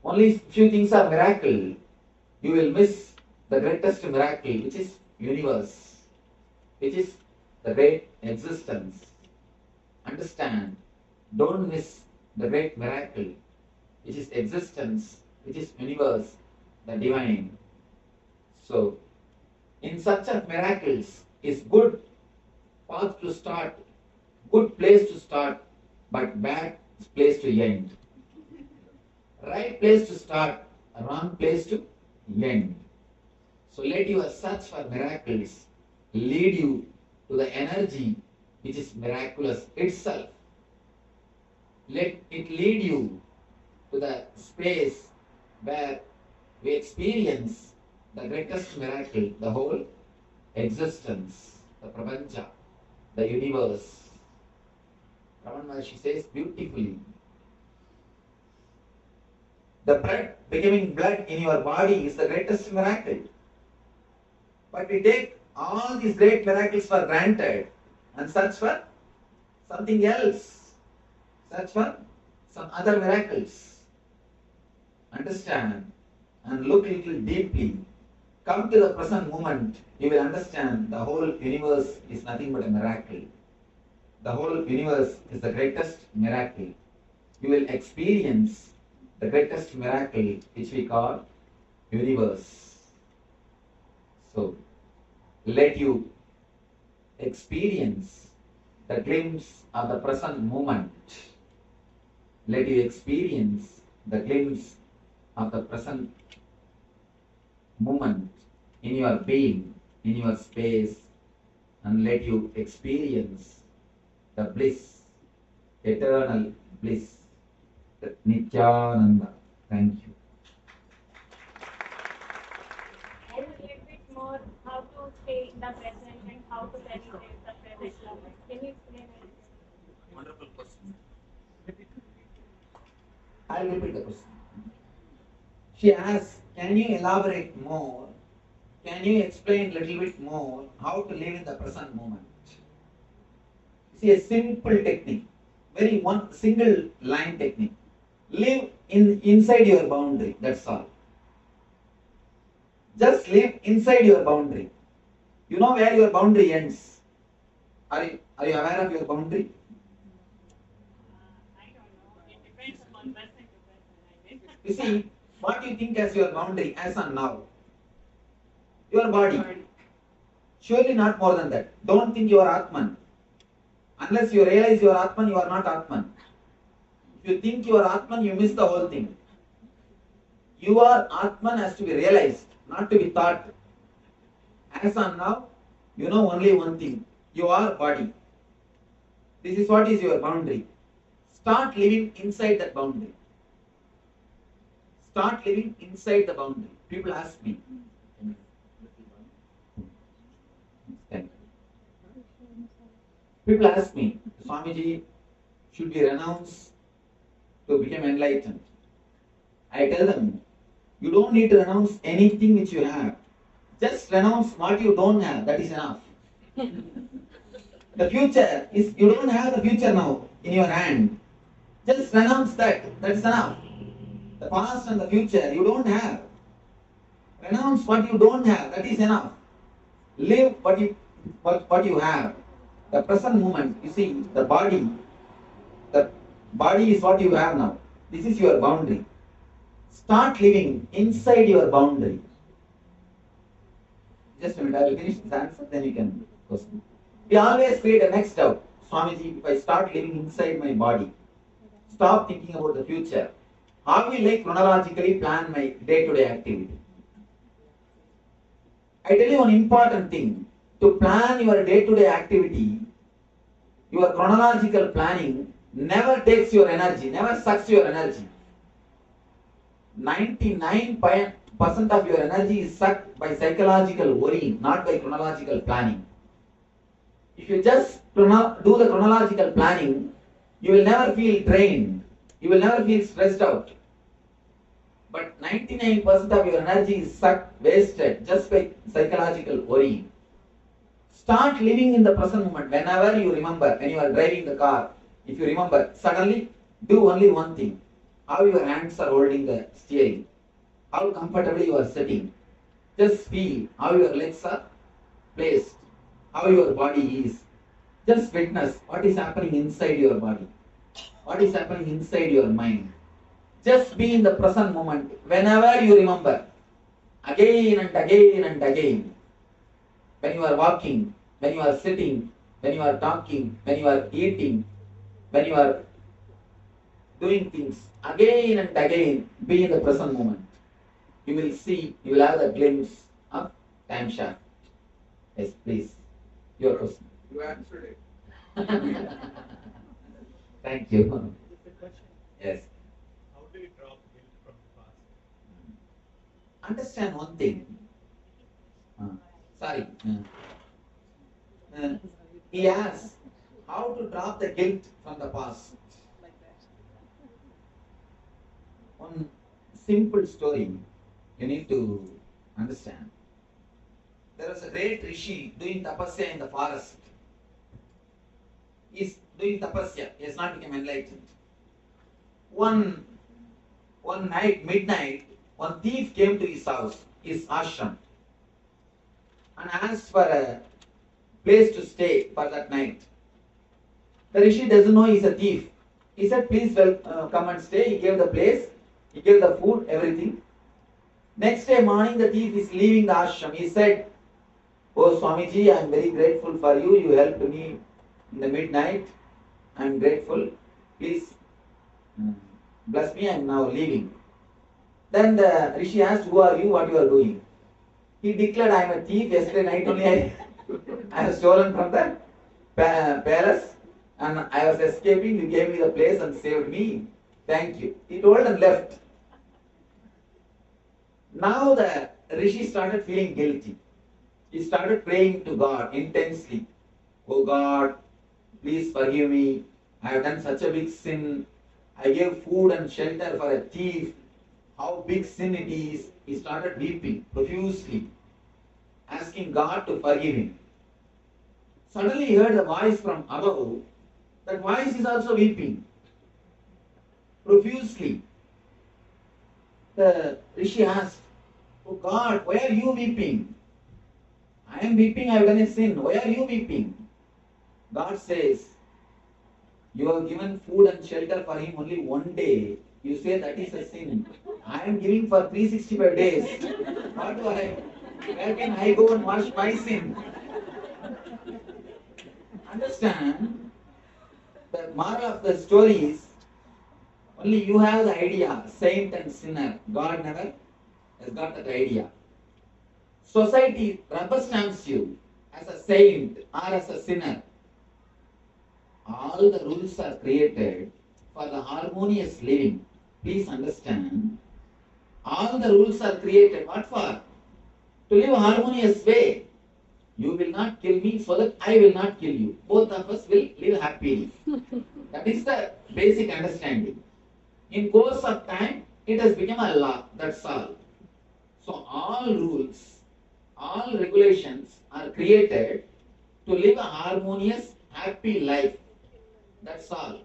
only few things are miracle, you will miss the greatest miracle, which is universe, which is the great existence. Understand, don't miss the great miracle, which is existence, which is universe, the divine. So, in such of miracles is good path to start, good place to start, but bad place to end. Right place to start, wrong place to end. So let your search for miracles lead you to the energy which is miraculous itself. Let it lead you to the space where we experience the greatest miracle, the whole existence, the prapancha, the universe. Raman Maharshi says beautifully, the blood becoming blood in your body is the greatest miracle. But we take all these great miracles for granted and search for something else. Search for some other miracles. Understand and look a little deeply. Come to the present moment. You will understand the whole universe is nothing but a miracle. The whole universe is the greatest miracle. You will experience the greatest miracle which we call universe. So, let you experience the glimpse of the present moment. Let you experience the glimpse of the present moment in your being, in your space, and let you experience the bliss, eternal bliss, the Nithyananda. Thank you. And a little bit more how to stay in the present and how to penetrate the present moment. Can you explain it? Wonderful question. I'll repeat the question. She asks, can you elaborate more? Can you explain a little bit more how to live in the present moment? See, a simple technique, very one single line technique. Live inside your boundary, that's all. Just live inside your boundary. You know where your boundary ends. Are you aware of your boundary? I don't know. It depends on person to person, I guess. You see, what you think as your boundary as on now? Your body. Surely not more than that. Don't think you are Atman. Unless you realize you are Atman, you are not Atman. If you think you are Atman, you miss the whole thing. You are Atman has to be realized, not to be thought. As on now, you know only one thing. You are body. This is what is your boundary. Start living inside that boundary. Start living inside the boundary. People ask me. People ask me, Swamiji, should we renounce to become enlightened? I tell them, you don't need to renounce anything which you have. Just renounce what you don't have, that is enough. The future is, you don't have the future now in your hand. Just renounce that, that's enough. The past and the future, you don't have. Renounce what you don't have. That is enough. Live what you have. The present moment. You see, the body is what you have now. This is your boundary. Start living inside your boundary. Just a minute, I will finish this answer, then you can question. We always create a next doubt. Swamiji, if I start living inside my body, stop thinking about the future, how will I chronologically plan my day-to-day activity? I tell you one important thing. To plan your day-to-day activity, your chronological planning never takes your energy, never sucks your energy. 99% of your energy is sucked by psychological worrying, not by chronological planning. If you just do the chronological planning, you will never feel drained. You will never feel stressed out. But 99% of your energy is sucked, wasted, just by psychological worrying. Start living in the present moment. Whenever you remember, when you are driving the car, if you remember, suddenly do only one thing. How your hands are holding the steering. How comfortably you are sitting. Just feel how your legs are placed. How your body is. Just witness what is happening inside your body. What is happening inside your mind. Just be in the present moment. Whenever you remember. Again and again and again. When you are walking, when you are sitting, when you are talking, when you are eating, when you are doing things, again and again, be in the present moment. You will see, you will have a glimpse of time shaft. Yes, please. Your question. You answered it. Thank you. Yes. How do you drop guilt from the past? Understand one thing. Sorry. He asks how to drop the guilt from the past. One simple story you need to understand. There was a great rishi doing tapasya in the forest. He is doing tapasya. He has not become enlightened. One night, midnight, one thief came to his house, his ashram, and asked for a place to stay for that night. The rishi doesn't know he's a thief. He said, please come and stay. He gave the place, he gave the food, everything. Next day morning, the thief is leaving the ashram. He said, oh Swamiji, I am very grateful for you. You helped me in the midnight. I am grateful. Please bless me. I am now leaving. Then the rishi asked, who are you? What you are doing? He declared, I am a thief. Yesterday night only I have stolen from the palace and I was escaping. You gave me the place and saved me. Thank you. He told and left. Now the rishi started feeling guilty. He started praying to God intensely. Oh God, please forgive me. I have done such a big sin. I gave food and shelter for a thief. How big sin it is. He started weeping profusely, asking God to forgive him. Suddenly he heard a voice from above. That voice is also weeping profusely. The rishi asked, oh God, why are you weeping? I am weeping, I have done a sin. Why are you weeping? God says, you have given food and shelter for him only one day. You say that is a sin. I am giving for 365 days. What do I? Where can I go and wash my sin? Understand? The moral of the story is, only you have the idea, saint and sinner. God never has got that idea. Society rubber stamps you as a saint or as a sinner. All the rules are created for the harmonious living. Please understand. All the rules are created. What for? To live a harmonious way. You will not kill me so that I will not kill you. Both of us will live happily. That is the basic understanding. In course of time, it has become a law. That's all. So all rules, all regulations are created to live a harmonious, happy life. That's all.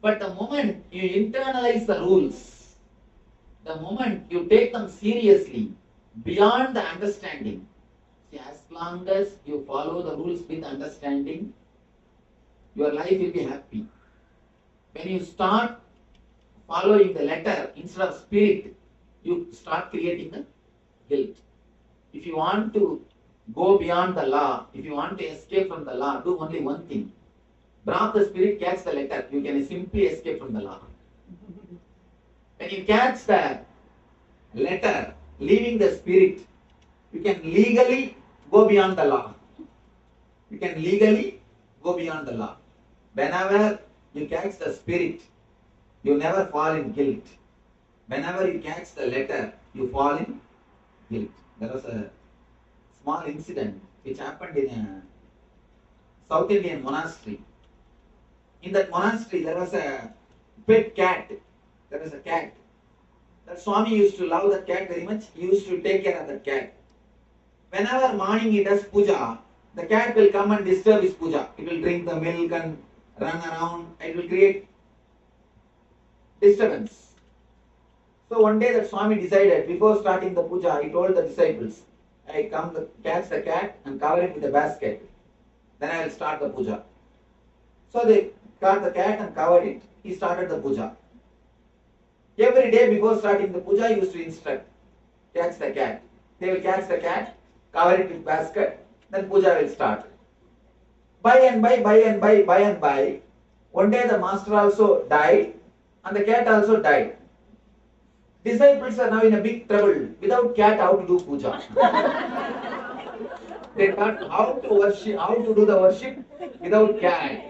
But the moment you internalize the rules, the moment you take them seriously, beyond the understanding. See, as long as you follow the rules with understanding, your life will be happy. When you start following the letter instead of spirit, you start creating a guilt. If you want to go beyond the law, if you want to escape from the law, do only one thing. Drop the spirit, catch the letter. You can simply escape from the law. When you catch the letter, leaving the spirit, you can legally go beyond the law. You can legally go beyond the law. Whenever you catch the spirit, you never fall in guilt. Whenever you catch the letter, you fall in guilt. There was a small incident which happened in a South Indian monastery. In that monastery, there was a pet cat. There was a cat. That Swami used to love that cat very much. He used to take care of that cat. Whenever morning he does puja, the cat will come and disturb his puja. It will drink the milk and run around. It will create disturbance. So one day that Swami decided, before starting the puja, he told the disciples, I come catch the cat and cover it with a basket. Then I will start the puja. So they caught the cat and covered it. He started the puja. Every day before starting the puja, he used to instruct, catch the cat. They will catch the cat, cover it with basket, then puja will start. By and by, one day the master also died and the cat also died. Disciples are now in a big trouble. Without cat, how to do puja? They thought how to worship, how to do the worship without cat.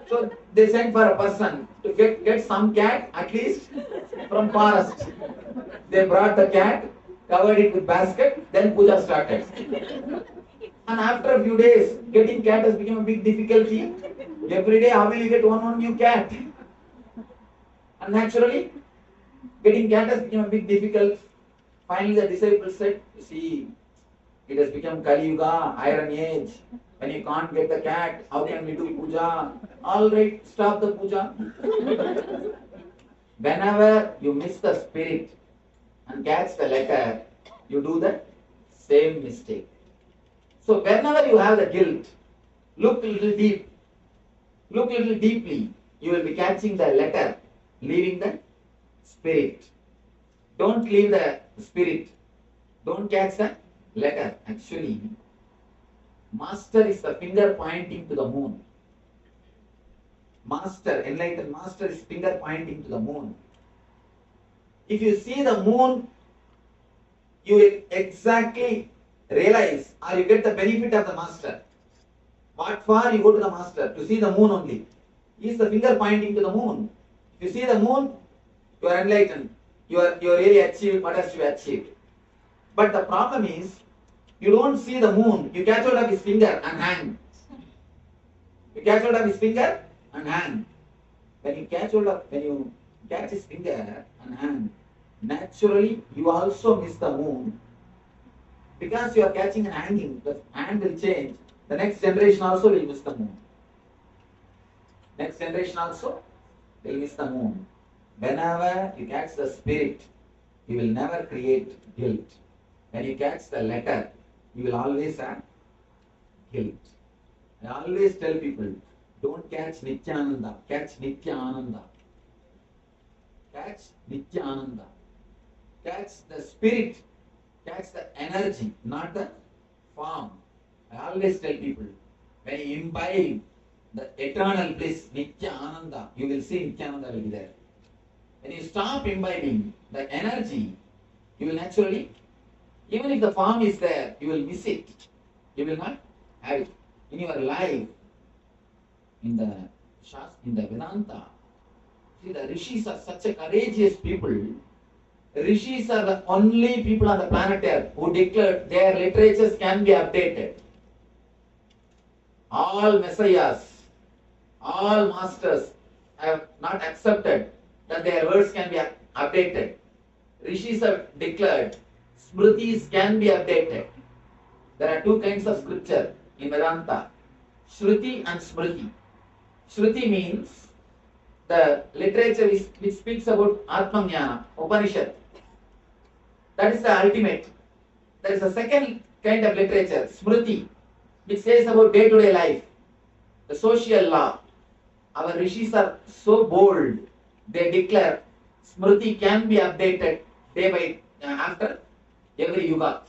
So they sent for a person to get some cat at least from forest. They brought the cat, covered it with basket, then puja started. And after a few days, getting cat has become a big difficulty. Every day, how will you get one new cat? And naturally, getting cat has become a big difficult. Finally, the disciples said, you see, it has become Kali Yuga, Iron Age. When you can't get the cat, how can we do puja? All right, stop the puja. Whenever you miss the spirit and catch the letter, you do the same mistake. So whenever you have the guilt, look a little deep. Look a little deeply. You will be catching the letter, leaving the spirit. Don't leave the spirit. Don't catch the letter. Actually, Master is the finger pointing to the moon. Master, enlightened Master is finger pointing to the moon. If you see the moon, you will exactly realize or you get the benefit of the Master. What for you go to the Master? To see the moon only. He is the finger pointing to the moon. If you see the moon, you are enlightened. You really achieved what has to be achieved. But the problem is, you don't see the moon. You catch hold of his finger and hand. You catch hold of his finger and hand. When you catch his finger and hand, naturally you also miss the moon. Because you are catching and hanging, the hand will change. The next generation also will miss the moon. Next generation also will miss the moon. Whenever you catch the spirit, you will never create guilt. When you catch the letter, you will always have guilt. I always tell people, don't catch Nithyananda, catch Nithyananda. Catch Nithyananda. Catch the spirit, catch the energy, not the form. I always tell people, when you imbibe the eternal bliss, Nithyananda, you will see Nithyananda will be there. When you stop imbibing the energy, you will naturally, even if the form is there, you will miss it. You will not have it. In your life, in the Vedanta, see, the rishis are such a courageous people. Rishis are the only people on the planet Earth who declared their literatures can be updated. All messiahs, all masters have not accepted that their words can be updated. Rishis have declared Smritis can be updated. There are two kinds of scripture in Vedanta, Shruti and Smriti. Shruti means the literature which speaks about Atmajnana, Upanishad. That is the ultimate. there is a second kind of literature, Smriti, which says about day-to-day life, the social law. Our rishis are so bold, they declare Smriti can be updated day by after every yuga.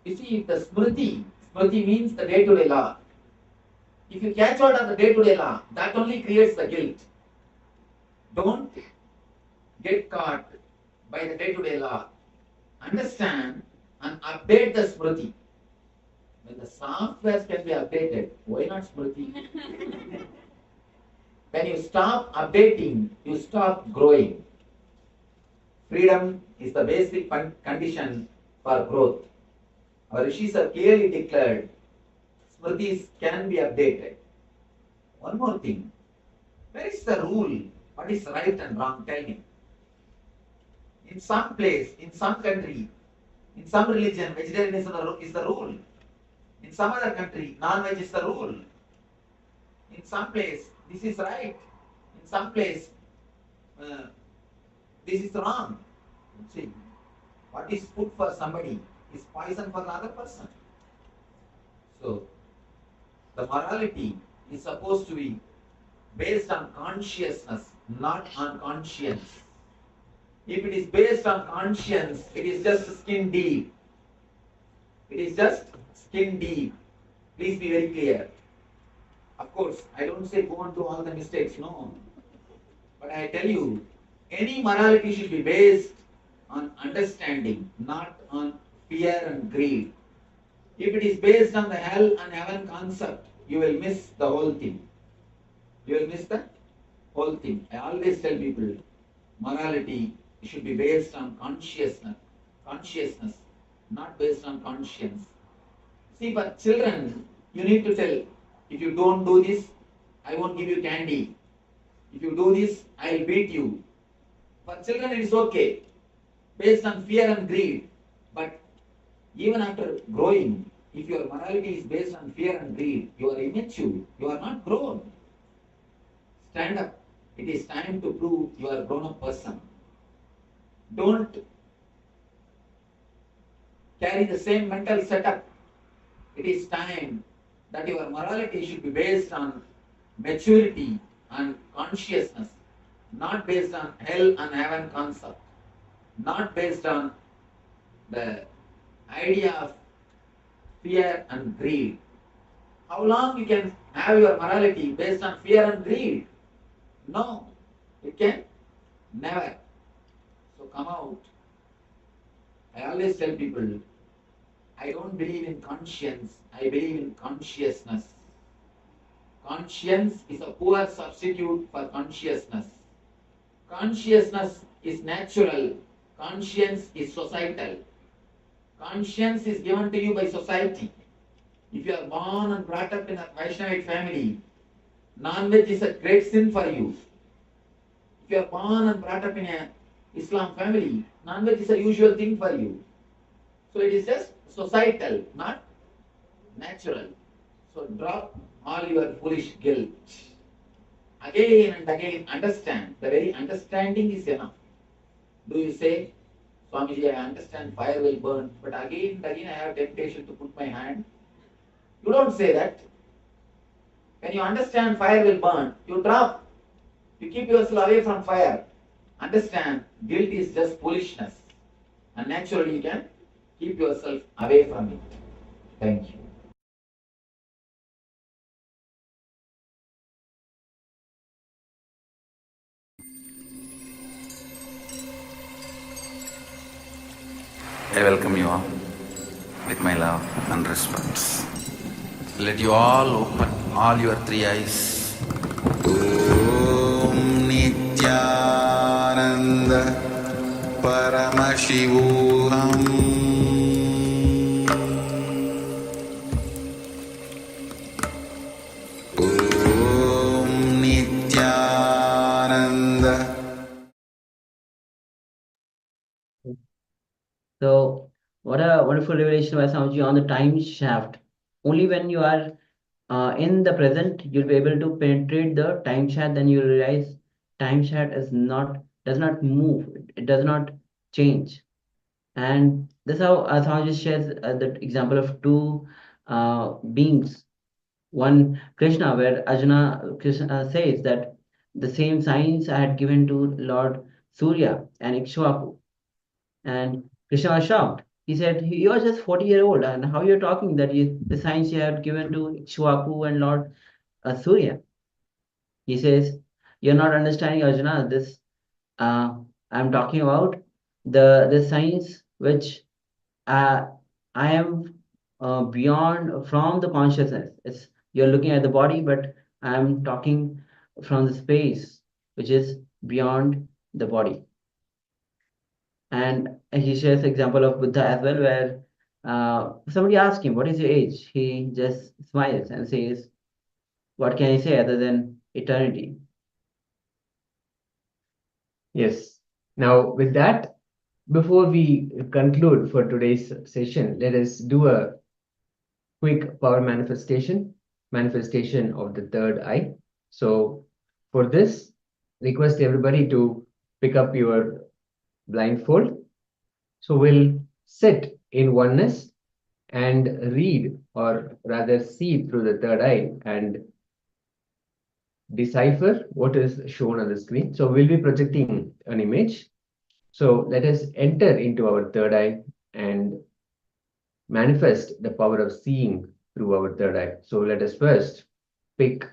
You see, the Smriti means the day-to-day law. If you catch hold of the day-to-day law, that only creates the guilt. Don't get caught by the day-to-day law. Understand and update the Smriti. When the software can be updated, why not Smriti? When you stop updating, you stop growing. Freedom is the basic condition for growth. Our rishis have clearly declared Smritis can be updated. One more thing. Where is the rule? What is right and wrong? Tell me. In some place, in some country, in some religion, vegetarianism is the rule. In some other country, non-veg is the rule. In some place, this is right. In some place, this is wrong. See, what is food for somebody is poison for another person. So, the morality is supposed to be based on consciousness, not on conscience. If it is based on conscience, it is just skin deep. It is just skin deep. Please be very clear. Of course, I don't say go and do all the mistakes, no. But I tell you, any morality should be based on understanding, not on fear and greed. If it is based on the hell and heaven concept, you will miss the whole thing. You will miss the whole thing. I always tell people, morality should be based on consciousness, not based on conscience. See, for children, you need to tell, if you don't do this, I won't give you candy. If you do this, I will beat you. For children, it is okay, based on fear and greed. But even after growing, if your morality is based on fear and greed, you are immature, you are not grown. Stand up. It is time to prove you are a grown-up person. Don't carry the same mental setup. It is time that your morality should be based on maturity and consciousness, not based on hell and heaven concept, not based on the idea of fear and greed. How long you can have your morality based on fear and greed? No, you can never. So come out. I always tell people, I don't believe in conscience, I believe in consciousness. Conscience is a poor substitute for consciousness. Consciousness is natural, conscience is societal. Conscience is given to you by society. If you are born and brought up in a Vaishnavite family, non-veg is a great sin for you. If you are born and brought up in a Islam family, non-veg is a usual thing for you. So it is just societal, not natural. So drop all your foolish guilt. Again and again understand. The very understanding is enough. Do you say, Swamiji, I understand fire will burn, but again and again I have temptation to put my hand? You don't say that. When you understand fire will burn, you drop. You keep yourself away from fire. Understand, guilt is just foolishness. And naturally you can keep yourself away from it. Thank you. I welcome you all with my love and respects. Let you all open all your three eyes. Om Nithyananda Paramashivoham Om Nithyananda. So, what a wonderful revelation by Swamiji on the time shaft. Only when you are in the present, you'll be able to penetrate the time shaft. Then you'll realize time shaft does not move. It does not change. And that's how Swamiji shares the example of two beings. One Krishna, where Arjuna Krishna says that the same signs I had given to Lord Surya and Ikshvaku. And Krishna was shocked. He said, "You are just 40-year-old, and how you're talking that the signs you have given to Ikshvaku and Lord Surya?" He says, "You're not understanding, Arjuna. This I'm talking about the signs which uh, I am beyond from the consciousness. It's you're looking at the body, but I'm talking from the space which is beyond the body." And he shares the example of Buddha as well, where somebody asks him, "What is your age?" He just smiles and says, "What can I say other than eternity?" Yes. Now, with that, before we conclude for today's session, let us do a quick power manifestation of the third eye. So, for this, request everybody to pick up your blindfold. So, we'll sit in oneness and read, or rather see through the third eye and decipher what is shown on the screen. So we'll be projecting an image. So let us enter into our third eye and manifest the power of seeing through our third eye. So let us first pick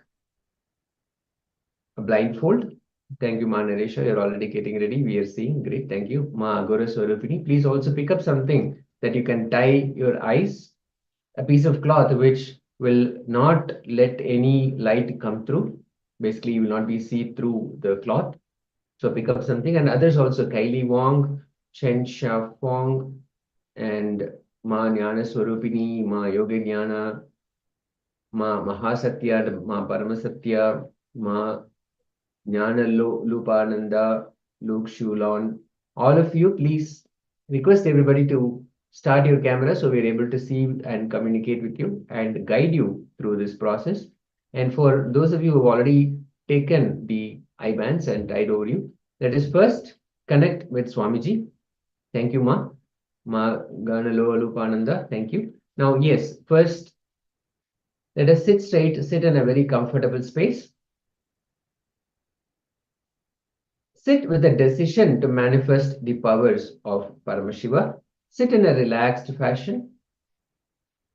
a blindfold. Thank you, Ma Naresha. You're already getting ready. We are seeing. Great. Thank you. Ma Agora Swarupini. Please also pick up something that you can tie your eyes, a piece of cloth which will not let any light come through. Basically, you will not be see through the cloth. So pick up something, and others also, Kylie Wong, Chen Xia Fong, and Ma Jnana Swarupini, Ma Yoga Jnana, Ma Mahasatya, Ma Paramasatya, Ma Jnana Lupananda, Luke Shulon. All of you, please request everybody to start your camera so we're able to see and communicate with you and guide you through this process. And for those of you who have already taken the eye bands and tied over you, let us first connect with Swamiji. Thank you, Ma. Ma Ganalo Lupananda. Thank you. Now, yes, first, let us sit straight, sit in a very comfortable space. Sit with a decision to manifest the powers of Paramashiva. Sit in a relaxed fashion.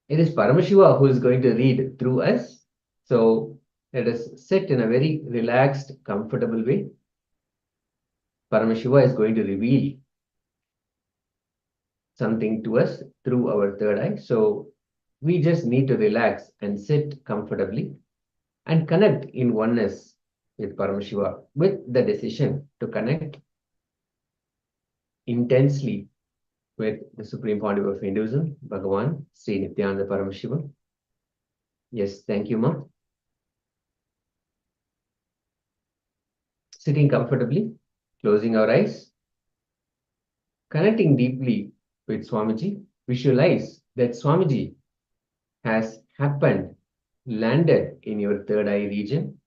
It is Paramashiva who is going to read through us. So let us sit in a very relaxed, comfortable way. Paramashiva is going to reveal something to us through our third eye. So we just need to relax and sit comfortably and connect in oneness with Paramashiva, with the decision to connect intensely with the Supreme Pontiff of Hinduism, Bhagavan, Sri Nithyananda Paramashiva. Yes, thank you, Ma. Sitting comfortably, closing our eyes, connecting deeply with Swamiji. Visualize that Swamiji has happened, landed in your third eye region.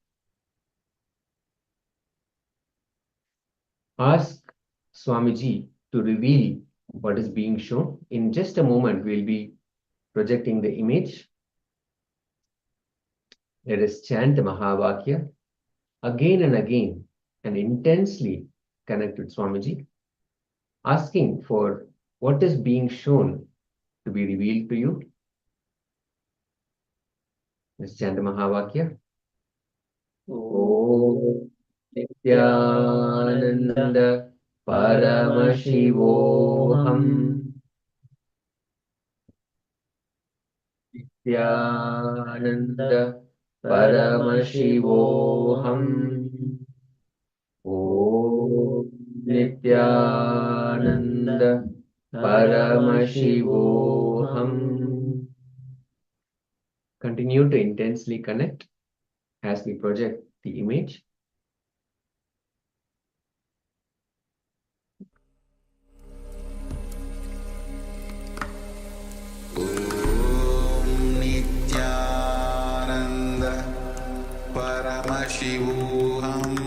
Ask Swamiji to reveal what is being shown. In just a moment, we'll be projecting the image. Let us chant the Mahavakya again and again and intensely connect with Swamiji, asking for what is being shown to be revealed to you. Let's chant the Mahavakya. Om Nithyananda Paramashivoham Nithyananda Paramashivoham Om Nithyananda Paramashivoham. Continue to intensely connect as we project the image. Nithyananda Paramashivoham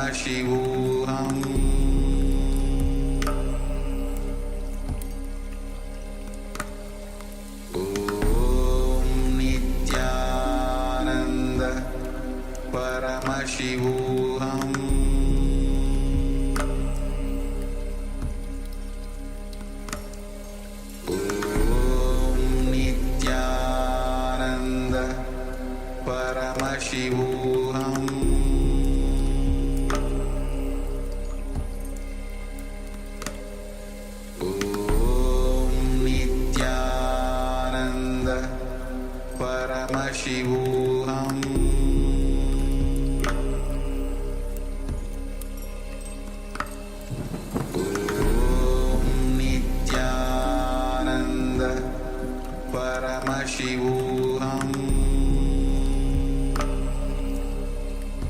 Paramashivoham Om Nithyananda Paramashivoham Om Nithyananda Paramashivoham Om Nithyananda Paramashivoham Om Nithyananda Paramashivoham Om Nithyananda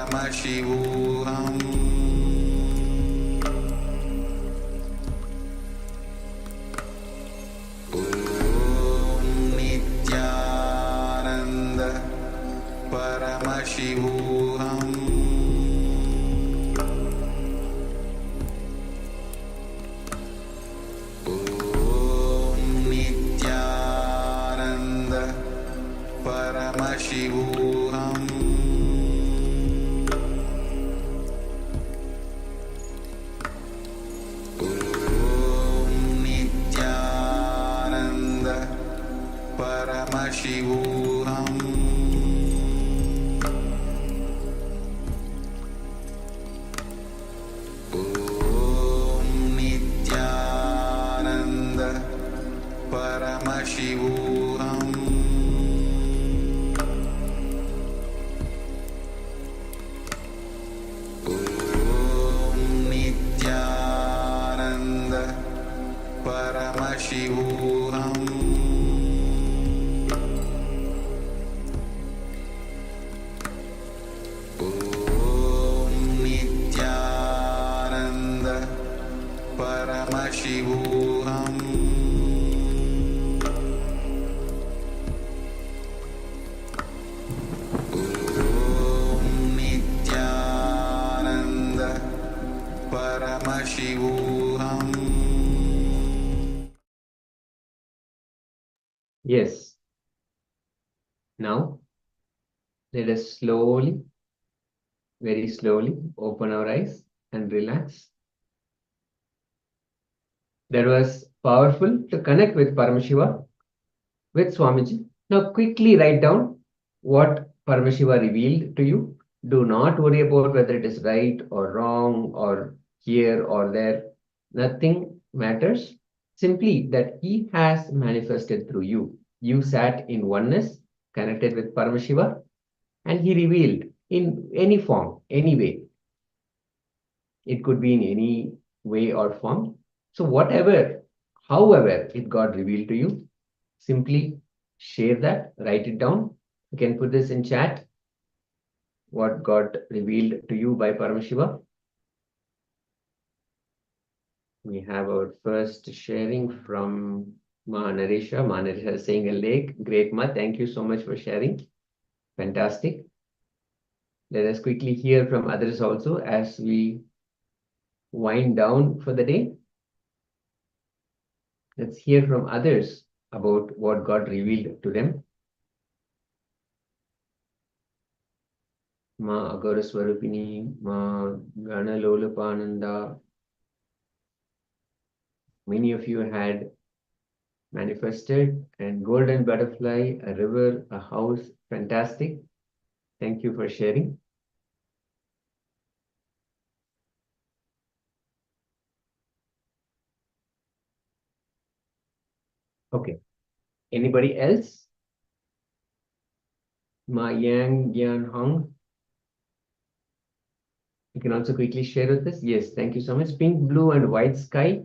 Paramashivoham Om Nithyananda Paramashivoham Om Nithyananda Paramashivoham Om Nithyananda Paramashivoham Om Nithyananda Paramashivoham Om Nithyananda Paramashivoham Om Nithyananda Paramashivoham Om Nithyananda Paramashivoham. Yes. Now, let us slowly, very slowly open our eyes and relax. That was powerful to connect with Paramashiva, with Swamiji. Now, quickly write down what Paramashiva revealed to you. Do not worry about whether it is right or wrong or here or there. Nothing matters. Simply that he has manifested through you. You sat in oneness, connected with Paramashiva, and he revealed in any form, any way. It could be in any way or form. So whatever, however it got revealed to you, simply share that, write it down. You can put this in chat. What got revealed to you by Paramashiva. We have our first sharing from Ma Naresha. Ma Naresha is saying a lake. Great, Ma. Thank you so much for sharing. Fantastic. Let us quickly hear from others also as we wind down for the day. Let's hear from others about what got revealed to them. Ma Agara Swarupini, Ma Gana Lolapananda. Many of you had manifested and golden butterfly, a river, a house. Fantastic. Thank you for sharing. Okay. Anybody else? Ma Yang Yan Hong. You can also quickly share with us. Yes, thank you so much. Pink, blue, and white sky.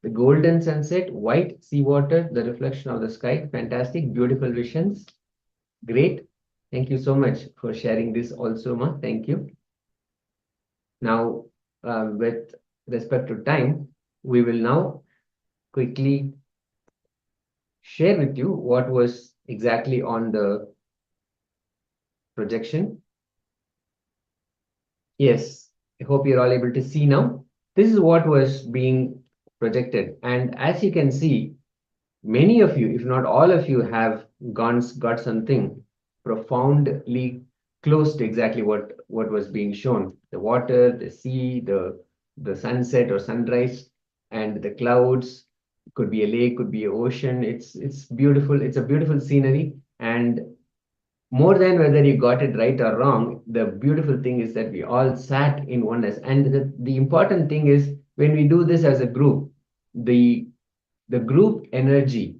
The golden sunset, white seawater, the reflection of the sky. Fantastic, beautiful visions. Great. Thank you so much for sharing this also, Ma. Thank you. Now, with respect to time, we will now quickly share with you what was exactly on the projection. Yes, I hope you're all able to see now. This is what was being projected. And as you can see, many of you, if not all of you, have got something profoundly close to exactly what was being shown. The water, the sea, the sunset or sunrise, and the clouds. Could be a lake, could be an ocean. It's beautiful. It's a beautiful scenery. And more than whether you got it right or wrong, the beautiful thing is that we all sat in oneness. And the important thing is when we do this as a group, the group energy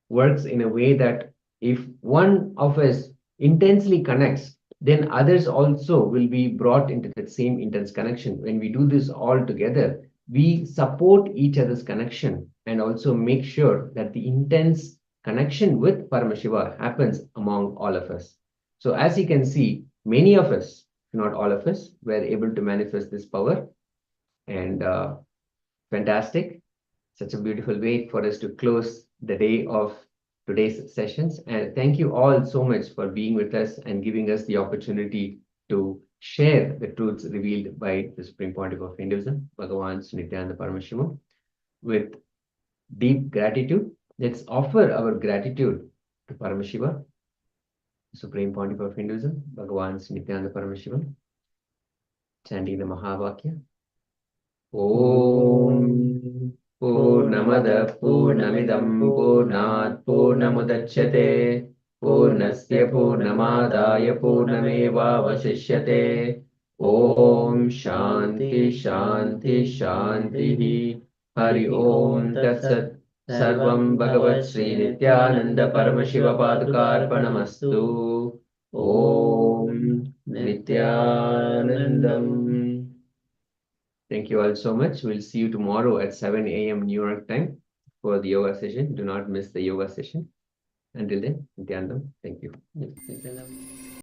works in a way that if one of us intensely connects, then others also will be brought into that same intense connection. When we do this all together, we support each other's connection and also make sure that the intense connection with Paramashiva happens among all of us. So as you can see, many of us, if not all of us, were able to manifest this power, and fantastic. Such a beautiful way for us to close the day of today's sessions. And thank you all so much for being with us and giving us the opportunity to share the truths revealed by the Supreme Pontiff of Hinduism, Bhagavan Nithyananda Paramashivoham. With deep gratitude, let's offer our gratitude to Paramashiva, Supreme Pontiff of Hinduism, Bhagavan Nithyananda Paramashivoham, chanting the Mahavakya. Om Purnamada Purnamidam Purnat Purnamudachyate Purnasya Purnamadaya Purnameva Vasishyate. Om Shanti Shanti Shanti. Hari Om Tat Sat. Sarvam Bhagavat Sri Nithyananda Paramashiva Padukarpanamastu. Om Nithyanandam. Thank you all so much. We'll see you tomorrow at 7 a.m. New York time for the yoga session. Do not miss the yoga session. Until then, Nithyanandam, thank you.